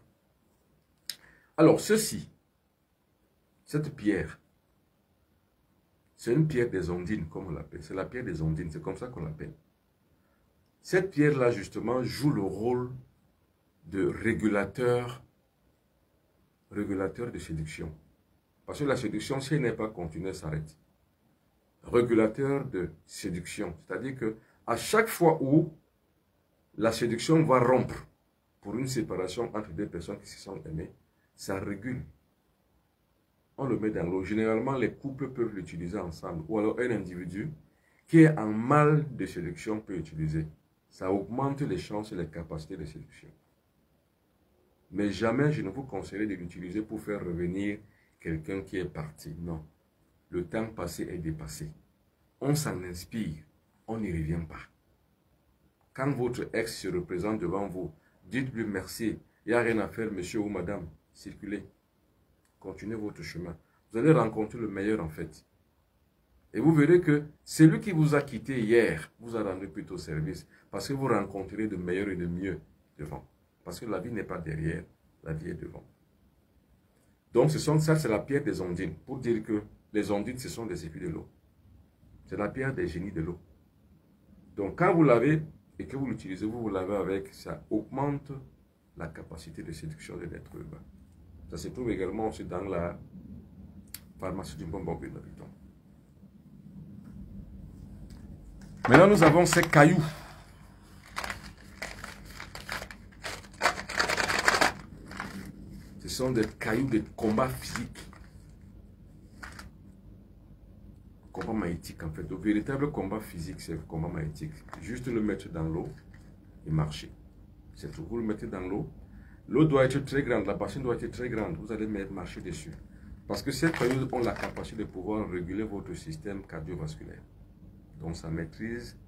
Alors ceci, cette pierre, c'est une pierre des ondines, comme on l'appelle. C'est la pierre des ondines, c'est comme ça qu'on l'appelle. Cette pierre-là, justement, joue le rôle de régulateur de séduction. Parce que la séduction, si elle n'est pas continue, elle s'arrête. régulateur de séduction. C'est-à-dire que à chaque fois où la séduction va rompre pour une séparation entre deux personnes qui se sont aimées, ça régule. On le met dans l'eau. Généralement, les couples peuvent l'utiliser ensemble. Ou alors un individu qui est en mal de séduction peut l'utiliser. Ça augmente les chances et les capacités de séduction. Mais jamais je ne vous conseillerais de l'utiliser pour faire revenir quelqu'un qui est parti. Non. Le temps passé est dépassé. On s'en inspire. On n'y revient pas. Quand votre ex se représente devant vous, dites-lui merci. Il n'y a rien à faire, monsieur ou madame. Circulez. Continuez votre chemin. Vous allez rencontrer le meilleur en fait. Et vous verrez que celui qui vous a quitté hier vous a rendu plutôt service. Parce que vous rencontrerez de meilleur et de mieux devant. Parce que la vie n'est pas derrière, la vie est devant. Donc ça c'est la pierre des ondines. Pour dire que les ondines, ce sont des épis de l'eau. C'est la pierre des génies de l'eau. Donc quand vous l'avez et que vous l'utilisez, vous l'avez avec, ça augmente la capacité de séduction de l'être humain. Ça se trouve également aussi dans la pharmacie du bonbon de l'habitant. Maintenant, nous avons ces cailloux. Ce sont des cailloux de combat physique. Combat magnétique en fait. Le véritable combat physique, c'est le combat magnétique. Juste le mettre dans l'eau et marcher. C'est tout. Vous le mettez dans l'eau. L'eau doit être très grande, la bassine doit être très grande. Vous allez marcher dessus. Parce que ces cailloux ont la capacité de pouvoir réguler votre système cardiovasculaire. Donc ça maîtrise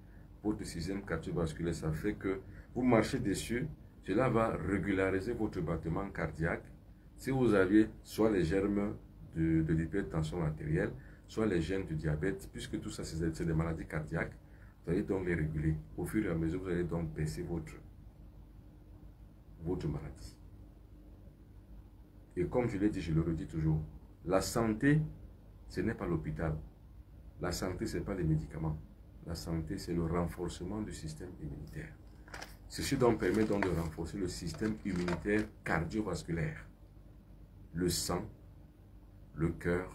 votre système cardiovasculaire. Ça fait que vous marchez dessus. Cela va régulariser votre battement cardiaque. Si vous aviez soit les germes de l'hypertension artérielle, soit les gènes du diabète, puisque tout ça c'est des maladies cardiaques, vous allez donc les réguler. Au fur et à mesure, vous allez donc baisser votre maladie. Et comme je l'ai dit, je le redis toujours, la santé, ce n'est pas l'hôpital. La santé, ce n'est pas les médicaments. La santé, c'est le renforcement du système immunitaire. Ceci donc permet donc de renforcer le système immunitaire cardiovasculaire. Le sang, le cœur,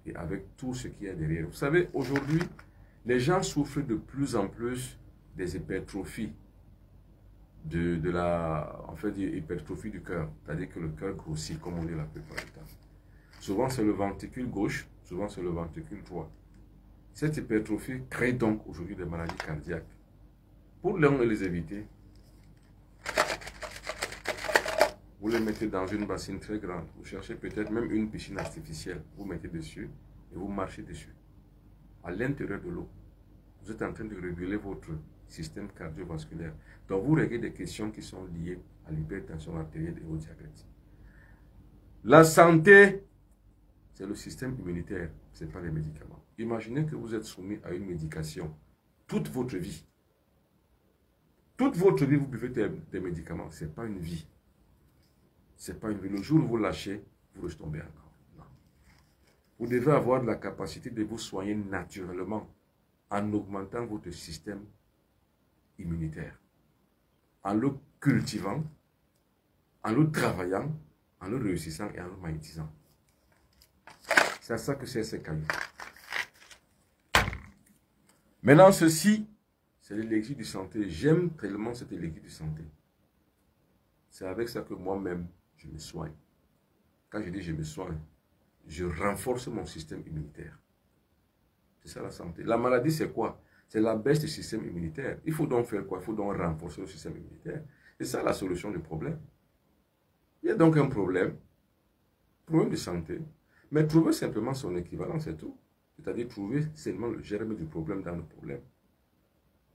et avec tout ce qu'il y a derrière. Vous savez, aujourd'hui, les gens souffrent de plus en plus des hypertrophies, en fait, hypertrophie du cœur, c'est-à-dire que le cœur grossit, comme on dit la plupart du temps. Souvent, c'est le ventricule gauche, souvent, c'est le ventricule droit. Cette hypertrophie crée donc aujourd'hui des maladies cardiaques. Pour les éviter, vous les mettez dans une bassine très grande. Vous cherchez peut-être même une piscine artificielle. Vous mettez dessus et vous marchez dessus. À l'intérieur de l'eau, vous êtes en train de réguler votre système cardiovasculaire. Donc vous réglez des questions qui sont liées à l'hypertension artérielle et au diabète. La santé, c'est le système immunitaire, ce n'est pas les médicaments. Imaginez que vous êtes soumis à une médication toute votre vie. Toute votre vie, vous buvez des médicaments. Ce n'est pas une vie. Ce n'est pas une vie. Le jour où vous lâchez, vous retombez encore. Non. Vous devez avoir la capacité de vous soigner naturellement en augmentant votre système immunitaire. En le cultivant, en le travaillant, en le réussissant et en le magnétisant. C'est à ça que c'est ces cailloux. Maintenant, ceci, c'est l'élixir de santé. J'aime tellement cet élixir de santé. C'est avec ça que moi-même, je me soigne. Quand je dis je me soigne, je renforce mon système immunitaire. C'est ça la santé. La maladie, c'est quoi? C'est la baisse du système immunitaire. Il faut donc faire quoi? Il faut donc renforcer le système immunitaire. C'est ça la solution du problème. Il y a donc un problème de santé, mais trouver simplement son équivalent, c'est tout. C'est-à-dire trouver seulement le germe du problème dans le problème.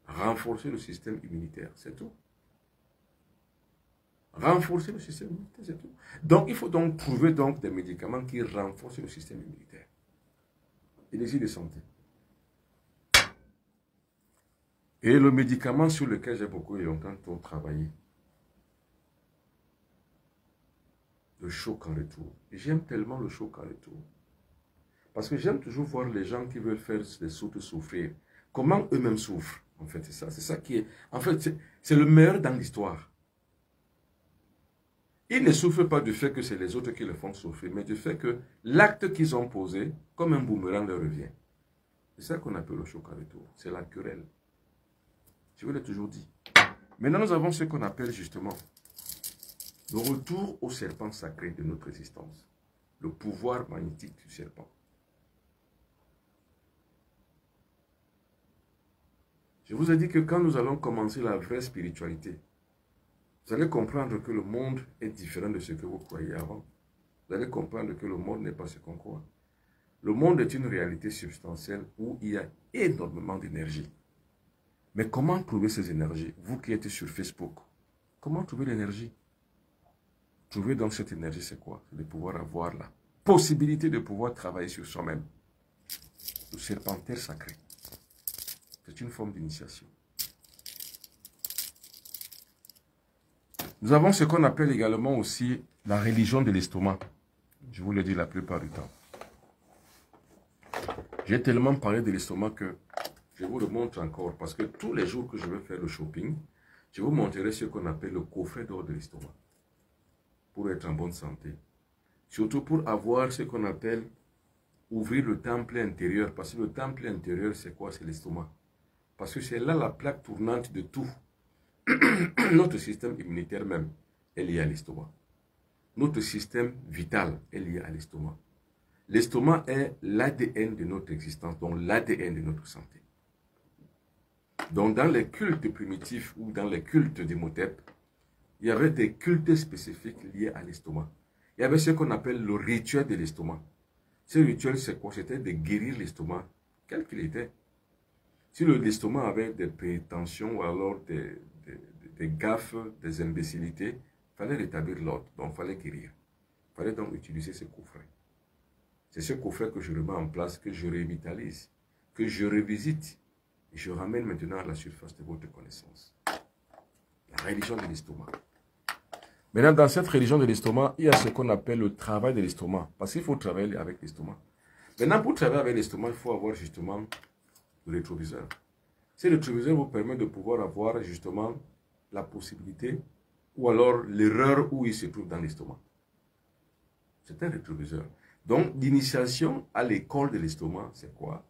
Renforcer le système immunitaire, c'est tout. Renforcer le système immunitaire, c'est tout. Donc, il faut donc trouver donc des médicaments qui renforcent le système immunitaire. Élixir de santé. Et le médicament sur lequel j'ai beaucoup et longtemps travaillé, le choc en retour. J'aime tellement le choc en retour. Parce que j'aime toujours voir les gens qui veulent faire des autres souffrir. Comment eux-mêmes souffrent. En fait, c'est ça. C'est ça qui est... En fait, c'est le meilleur dans l'histoire. Ils ne souffrent pas du fait que c'est les autres qui le font souffrir, mais du fait que l'acte qu'ils ont posé, comme un boomerang, leur revient. C'est ça qu'on appelle le choc à retour. C'est la querelle. Je vous l'ai toujours dit. Maintenant, nous avons ce qu'on appelle justement le retour au serpent sacré de notre existence. Le pouvoir magnétique du serpent. Je vous ai dit que quand nous allons commencer la vraie spiritualité, vous allez comprendre que le monde est différent de ce que vous croyez avant. Vous allez comprendre que le monde n'est pas ce qu'on croit. Le monde est une réalité substantielle où il y a énormément d'énergie. Mais comment trouver ces énergies? Vous qui êtes sur Facebook, comment trouver l'énergie? Trouver donc cette énergie, c'est quoi? C'est de pouvoir avoir la possibilité de pouvoir travailler sur soi-même. Le serpentaire sacré. C'est une forme d'initiation. Nous avons ce qu'on appelle également aussi la religion de l'estomac. Je vous l'ai dit la plupart du temps. J'ai tellement parlé de l'estomac que je vous le montre encore. Parce que tous les jours que je vais faire le shopping, je vous montrerai ce qu'on appelle le coffret d'or de l'estomac. Pour être en bonne santé. Surtout pour avoir ce qu'on appelle ouvrir le temple intérieur. Parce que le temple intérieur, c'est quoi? C'est l'estomac. Parce que c'est là la plaque tournante de tout. Notre système immunitaire même est lié à l'estomac. Notre système vital est lié à l'estomac. L'estomac est l'ADN de notre existence, donc l'ADN de notre santé. Donc dans les cultes primitifs ou dans les cultes d'Imhotep, il y avait des cultes spécifiques liés à l'estomac. Il y avait ce qu'on appelle le rituel de l'estomac. Ce rituel, c'est quoi? C'était de guérir l'estomac, quel qu'il était. Si l'estomac avait des prétentions ou alors des gaffes, des imbécilités, il fallait rétablir l'ordre, donc il fallait guérir. Il fallait donc utiliser ce coffret. C'est ce coffret que je remets en place, que je revitalise, que je revisite et je ramène maintenant à la surface de votre connaissance. La religion de l'estomac. Maintenant, dans cette religion de l'estomac, il y a ce qu'on appelle le travail de l'estomac, parce qu'il faut travailler avec l'estomac. Maintenant, pour travailler avec l'estomac, il faut avoir justement le rétroviseur. Ce rétroviseur vous permet de pouvoir avoir justement la possibilité ou alors l'erreur où il se trouve dans l'estomac. C'est un rétroviseur. Donc, l'initiation à l'école de l'estomac, c'est quoi?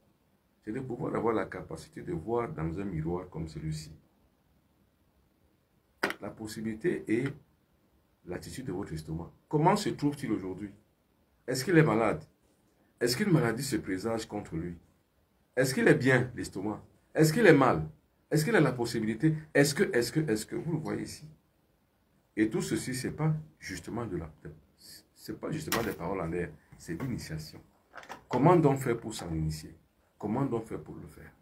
C'est de pouvoir avoir la capacité de voir dans un miroir comme celui-ci. La possibilité est l'attitude de votre estomac. Comment se trouve-t-il aujourd'hui? Est-ce qu'il est malade? Est-ce qu'une maladie se présage contre lui? Est-ce qu'il est bien, l'estomac? Est-ce qu'il est mal? Est-ce qu'il a la possibilité? Est-ce que, vous le voyez ici? Et tout ceci, ce n'est pas justement des paroles en l'air, c'est l'initiation. Comment donc faire pour s'en initier? Comment donc faire pour le faire?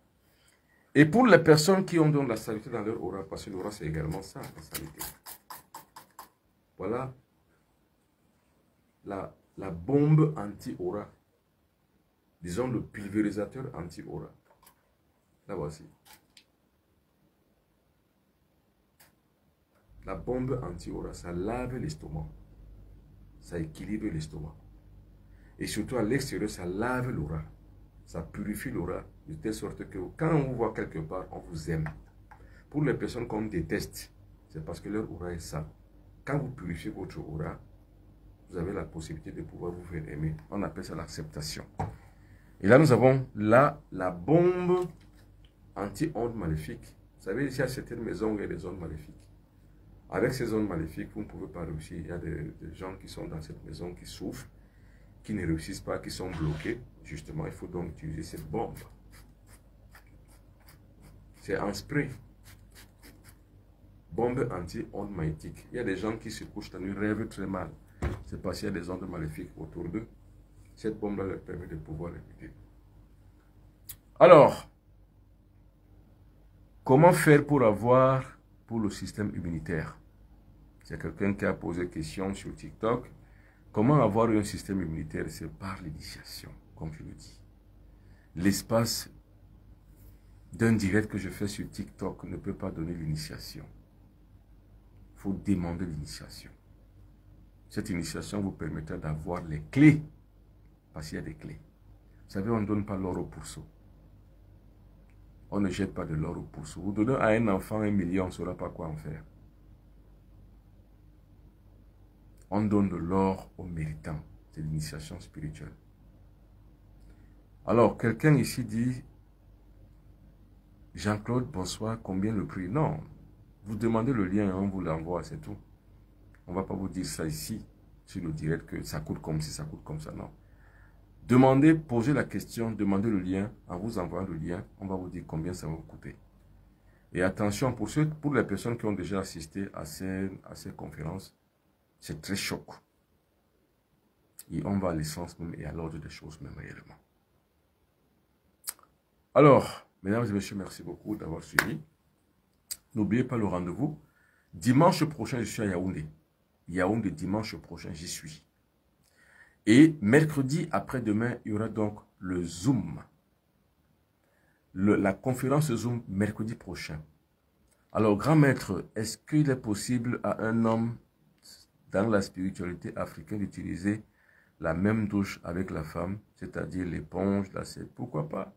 Et pour les personnes qui ont donc la stabilité dans leur aura, parce que l'aura c'est également ça, la stabilité. Voilà la bombe anti-aura. Disons le pulvérisateur anti-aura. La voici. La bombe anti-aura, ça lave l'estomac. Ça équilibre l'estomac. Et surtout à l'extérieur, ça lave l'aura. Ça purifie l'aura de telle sorte que quand on vous voit quelque part, on vous aime. Pour les personnes qu'on déteste, c'est parce que leur aura est sale. Quand vous purifiez votre aura, vous avez la possibilité de pouvoir vous faire aimer. On appelle ça l'acceptation. Et là, nous avons là la bombe anti-ondes maléfiques. Vous savez, ici, il y a certaines maisons où il y a des ondes maléfiques. Avec ces ondes maléfiques, vous ne pouvez pas réussir. Il y a des gens qui sont dans cette maison qui souffrent, qui ne réussissent pas, qui sont bloqués. Justement, il faut donc utiliser cette bombe. C'est un spray. Bombe anti-ondes magnétiques. Il y a des gens qui se couchent la nuit, rêvent très mal. C'est parce qu'il y a des ondes maléfiques autour d'eux. Cette bombe-là leur permet de pouvoir éviter. Alors, comment faire pour le système immunitaire? C'est quelqu'un qui a posé question sur TikTok. Comment avoir un système immunitaire? C'est par l'initiation, comme je le dis. L'espace d'un direct que je fais sur TikTok ne peut pas donner l'initiation. Il faut demander l'initiation. Cette initiation vous permettra d'avoir les clés. Parce qu'il y a des clés. Vous savez, on ne donne pas l'or au pourceau. On ne jette pas de l'or au pourceau. Vous donnez à un enfant 1 million, on ne saura pas quoi en faire. On donne de l'or aux méritants. C'est l'initiation spirituelle. Alors, quelqu'un ici dit, Jean-Claude, bonsoir, combien le prix? Non, vous demandez le lien et on vous l'envoie, c'est tout. On ne va pas vous dire ça ici, sur le direct, que ça coûte comme si ça coûte comme ça, non. Demandez, posez la question, demandez le lien, en vous envoyant le lien, on va vous dire combien ça va vous coûter. Et attention, pour les personnes qui ont déjà assisté à ces conférences, c'est très choc. Et on va à l'essence même et à l'ordre des choses même réellement. Alors, mesdames et messieurs, merci beaucoup d'avoir suivi. N'oubliez pas le rendez-vous. Dimanche prochain, je suis à Yaoundé. Yaoundé, dimanche prochain, j'y suis. Et mercredi après-demain, il y aura donc le Zoom. La conférence Zoom mercredi prochain. Alors, grand maître, est-ce qu'il est possible à un homme dans la spiritualité africaine d'utiliser la même douche avec la femme, c'est-à-dire l'éponge, la selle? Pourquoi pas?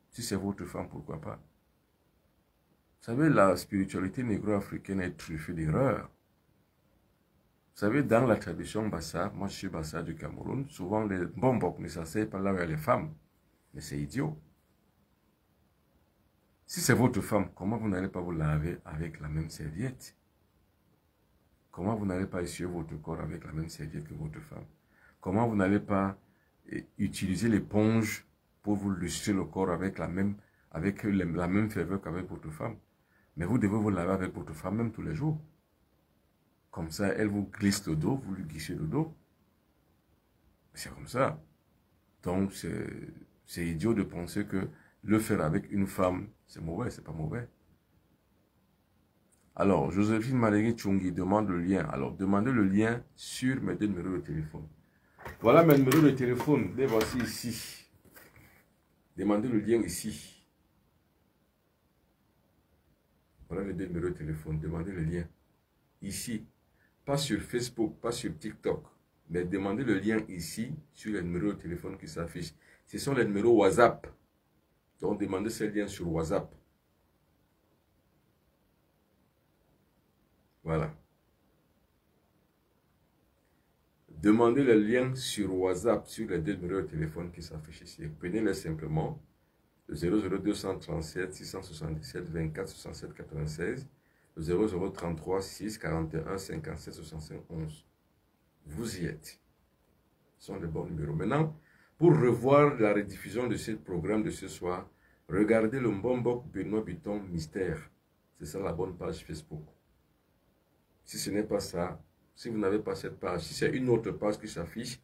Si c'est votre femme, pourquoi pas? Vous savez, la spiritualité négro-africaine est truffée d'erreurs. Vous savez, dans la tradition Bassa, moi je suis Bassa du Cameroun, souvent les bombok ne s'asseyent pas là où il y a les femmes. Mais c'est idiot. Si c'est votre femme, comment vous n'allez pas vous laver avec la même serviette? Comment vous n'allez pas essuyer votre corps avec la même serviette que votre femme? Comment vous n'allez pas utiliser l'éponge pour vous lustrer le corps avec la même ferveur qu'avec votre femme? Mais vous devez vous laver avec votre femme même tous les jours. Comme ça, elle vous glisse le dos, vous lui glissez le dos. C'est comme ça. Donc, c'est idiot de penser que le faire avec une femme, c'est mauvais, c'est pas mauvais. Alors, Joséphine Malégui Tchungi demande le lien. Alors, demandez le lien sur mes 2 numéros de téléphone. Voilà mes numéros de téléphone. Les voici ici. Demandez le lien ici. Voilà les 2 numéros de téléphone. Demandez le lien ici. Pas sur Facebook, pas sur TikTok. Mais demandez le lien ici sur les numéros de téléphone qui s'affichent. Ce sont les numéros WhatsApp. Donc, demandez ce lien sur WhatsApp. Voilà. Demandez le lien sur WhatsApp sur les 2 numéros de téléphone qui s'affichent ici. Prenez-les simplement. Le 00237 677 24 67 96. Le 0033 6 41 57 65 11. Vous y êtes. Ce sont les bons numéros. Maintenant, pour revoir la rediffusion de ce programme de ce soir, regardez le Mbombok Benoît Biton Mystère. C'est ça la bonne page Facebook. Si ce n'est pas ça, si vous n'avez pas cette page, si c'est une autre page qui s'affiche,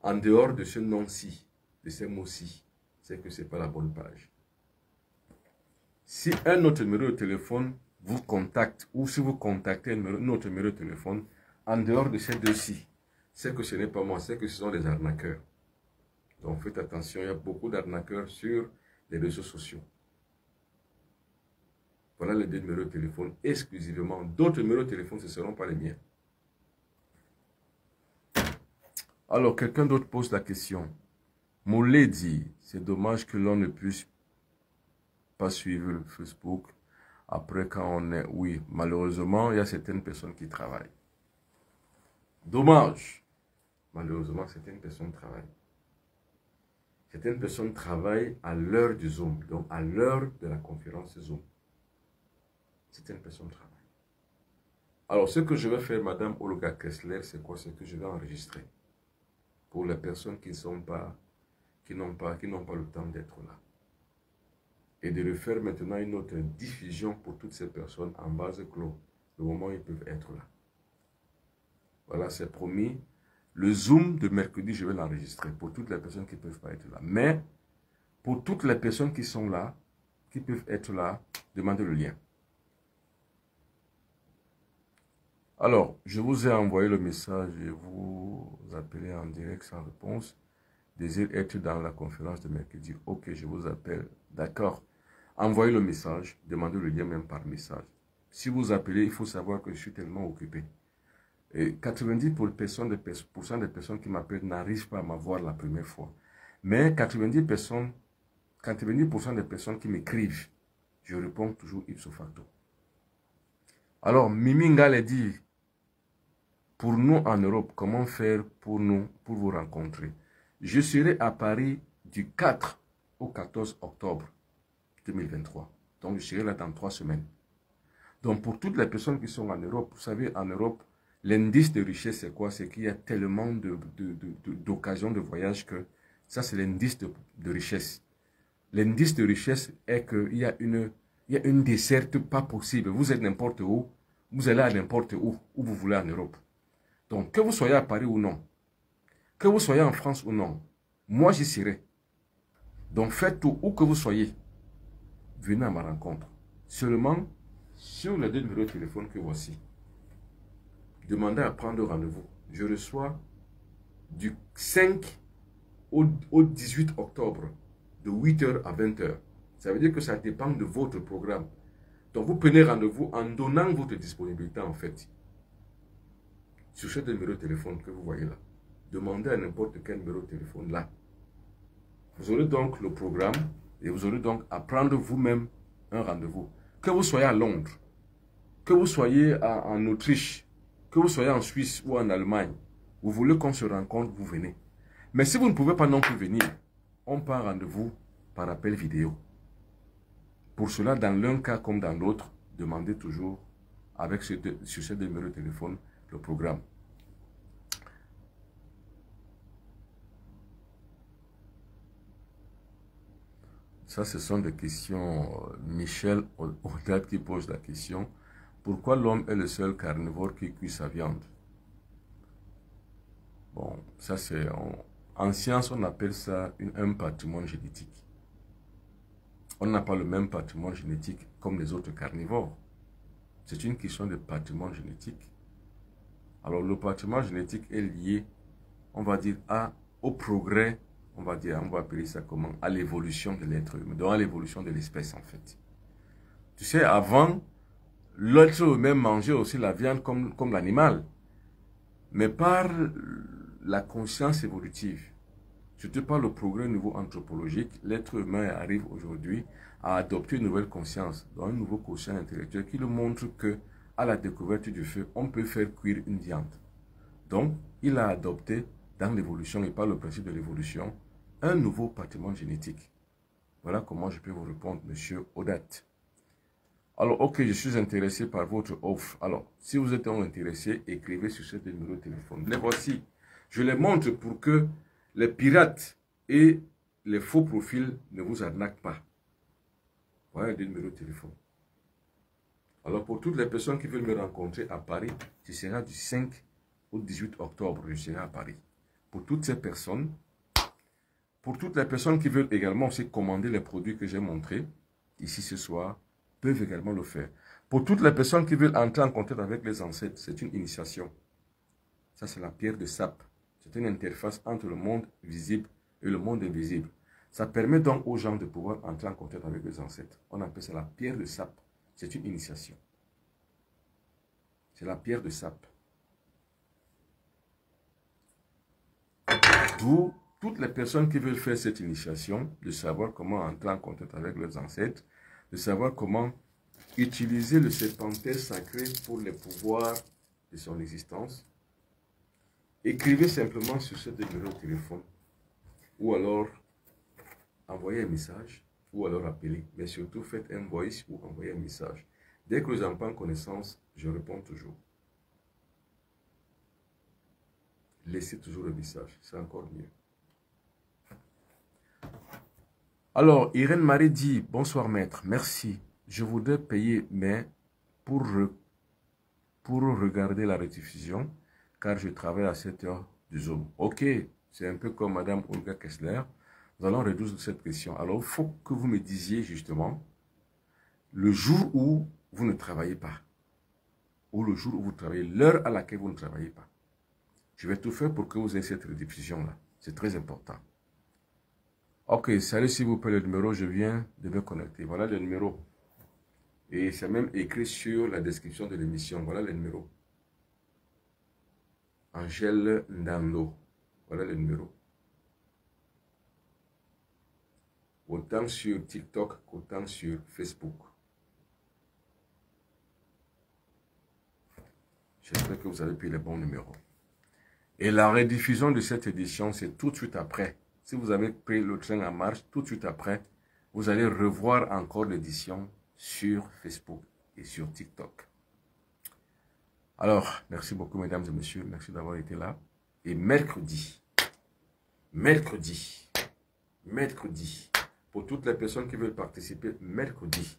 en dehors de ce nom-ci, de ces mots-ci, c'est que ce n'est pas la bonne page. Si un autre numéro de téléphone vous contacte, ou si vous contactez un autre numéro de téléphone, en dehors de ces deux-ci, c'est que ce n'est pas moi, c'est que ce sont des arnaqueurs. Donc faites attention, il y a beaucoup d'arnaqueurs sur les réseaux sociaux. Voilà les 2 numéros de téléphone exclusivement. D'autres numéros de téléphone, ce ne seront pas les miens. Alors, quelqu'un d'autre pose la question. Moulé dit, c'est dommage que l'on ne puisse pas suivre le Facebook après quand on est... Oui, malheureusement, il y a certaines personnes qui travaillent. Dommage. Malheureusement, certaines personnes travaillent. Certaines personnes travaillent à l'heure du Zoom, donc à l'heure de la conférence Zoom. Certaines personnes travaillent. Alors, ce que je vais faire, Madame Olga Kessler, c'est quoi? C'est que je vais enregistrer. Pour les personnes qui n'ont pas le temps d'être là. Et de le faire maintenant une autre diffusion pour toutes ces personnes en base clos, le moment où ils peuvent être là. Voilà, c'est promis. Le Zoom de mercredi, je vais l'enregistrer pour toutes les personnes qui ne peuvent pas être là. Mais, pour toutes les personnes qui sont là, qui peuvent être là, demandez le lien. Alors, je vous ai envoyé le message et vous appelez en direct sans réponse. Désire être dans la conférence de mercredi. Ok, je vous appelle. D'accord. Envoyez le message. Demandez le lien même par message. Si vous appelez, il faut savoir que je suis tellement occupé. Et 90% des personnes qui m'appellent n'arrivent pas à m'avoir la première fois. Mais 90% des personnes qui m'écrivent, je réponds toujours ipso facto. Alors, Miminga l'a dit, pour nous en Europe, comment faire pour vous rencontrer? Je serai à Paris du 4 au 14 octobre. 2023. Donc, je serai là dans 3 semaines. Donc, pour toutes les personnes qui sont en Europe, vous savez, en Europe, l'indice de richesse, c'est quoi? C'est qu'il y a tellement d'occasions de voyage que ça, c'est l'indice de richesse. L'indice de richesse est qu'il y a une desserte pas possible. Vous êtes n'importe où, vous allez à n'importe où vous voulez en Europe. Donc, que vous soyez à Paris ou non, que vous soyez en France ou non, moi, j'y serai. Donc, faites tout, où que vous soyez, venez à ma rencontre. Seulement, sur les 2 numéros de téléphone que voici, demandez à prendre rendez-vous. Je reçois du 5 au 18 octobre, de 8h à 20h. Ça veut dire que ça dépend de votre programme. Donc, vous prenez rendez-vous en donnant votre disponibilité, en fait. Sur ce numéro de téléphone que vous voyez là. Demandez à n'importe quel numéro de téléphone là. Vous aurez donc le programme et vous aurez donc à prendre vous-même un rendez-vous. Que vous soyez à Londres, que vous soyez en Autriche, que vous soyez en Suisse ou en Allemagne, vous voulez qu'on se rencontre, vous venez. Mais si vous ne pouvez pas non plus venir, on prend rendez-vous par appel vidéo. Pour cela, dans l'un cas comme dans l'autre, demandez toujours avec sur ce numéro de téléphone le programme. Ça, ce sont des questions. Michel Audat qui pose la question. Pourquoi l'homme est le seul carnivore qui cuit sa viande? Bon, ça c'est... En science, on appelle ça un patrimoine génétique. On n'a pas le même patrimoine génétique comme les autres carnivores. C'est une question de patrimoine génétique. Alors, le patrimoine génétique est lié, on va dire, au progrès, on va appeler ça comment? À l'évolution de l'être humain, donc à l'évolution de l'espèce en fait. Tu sais, avant, l'être humain mangeait aussi la viande comme l'animal. Mais par la conscience évolutive, surtout par le progrès au niveau anthropologique, l'être humain arrive aujourd'hui à adopter une nouvelle conscience, donc un nouveau quotient intellectuel qui nous montre que, à la découverte du feu, on peut faire cuire une viande. Donc, il a adopté dans l'évolution et par le principe de l'évolution, un nouveau patrimoine génétique. Voilà comment je peux vous répondre, monsieur Audat. Alors, ok, je suis intéressé par votre offre. Alors, si vous êtes intéressé, écrivez sur ce numéro de téléphone. Les voici. Je les montre pour que les pirates et les faux profils ne vous arnaquent pas. Voilà le numéro de téléphone. Alors, pour toutes les personnes qui veulent me rencontrer à Paris, ce sera du 5 au 18 octobre, je serai à Paris. Pour toutes ces personnes, pour toutes les personnes qui veulent également aussi commander les produits que j'ai montrés ici ce soir, peuvent également le faire. Pour toutes les personnes qui veulent entrer en contact avec les ancêtres, c'est une initiation. Ça, c'est la pierre de sape. C'est une interface entre le monde visible et le monde invisible. Ça permet donc aux gens de pouvoir entrer en contact avec les ancêtres. On appelle ça la pierre de sape. C'est une initiation. C'est la pierre de sape. D'où toutes les personnes qui veulent faire cette initiation, de savoir comment entrer en contact avec leurs ancêtres, de savoir comment utiliser le serpentaire sacré pour les pouvoirs de son existence. Écrivez simplement sur ce numéro de téléphone ou alors envoyez un message ou alors appelez. Mais surtout faites un voice ou envoyez un message. Dès que vous en prenez connaissance, je réponds toujours. Laissez toujours le message, c'est encore mieux. Alors, Irène Marie dit, bonsoir maître, merci. Je voudrais payer, mais pour regarder la rediffusion, car je travaille à 7 heures du Zoom. Ok, c'est un peu comme Madame Olga Kessler. Nous allons résoudre cette question. Alors, il faut que vous me disiez justement le jour où vous ne travaillez pas, ou le jour où vous travaillez, l'heure à laquelle vous ne travaillez pas. Je vais tout faire pour que vous ayez cette rediffusion-là. C'est très important. Ok, salut s'il vous plaît, le numéro, je viens de me connecter. Voilà le numéro. Et c'est même écrit sur la description de l'émission. Voilà le numéro. Angèle Ndando. Voilà le numéro. Autant sur TikTok qu'autant sur Facebook. J'espère que vous avez pris les bons numéros. Et la rediffusion de cette édition, c'est tout de suite après. Si vous avez pris le train en marche, tout de suite après, vous allez revoir encore l'édition sur Facebook et sur TikTok. Alors, merci beaucoup, mesdames et messieurs. Merci d'avoir été là. Et mercredi, pour toutes les personnes qui veulent participer, mercredi,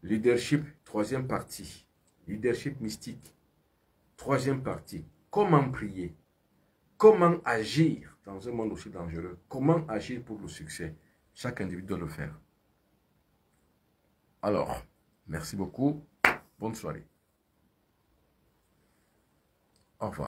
leadership, troisième partie, leadership mystique, troisième partie, comment prier, comment agir dans un monde aussi dangereux, comment agir pour le succès. Chaque individu doit le faire. Alors, merci beaucoup, bonne soirée. Au revoir.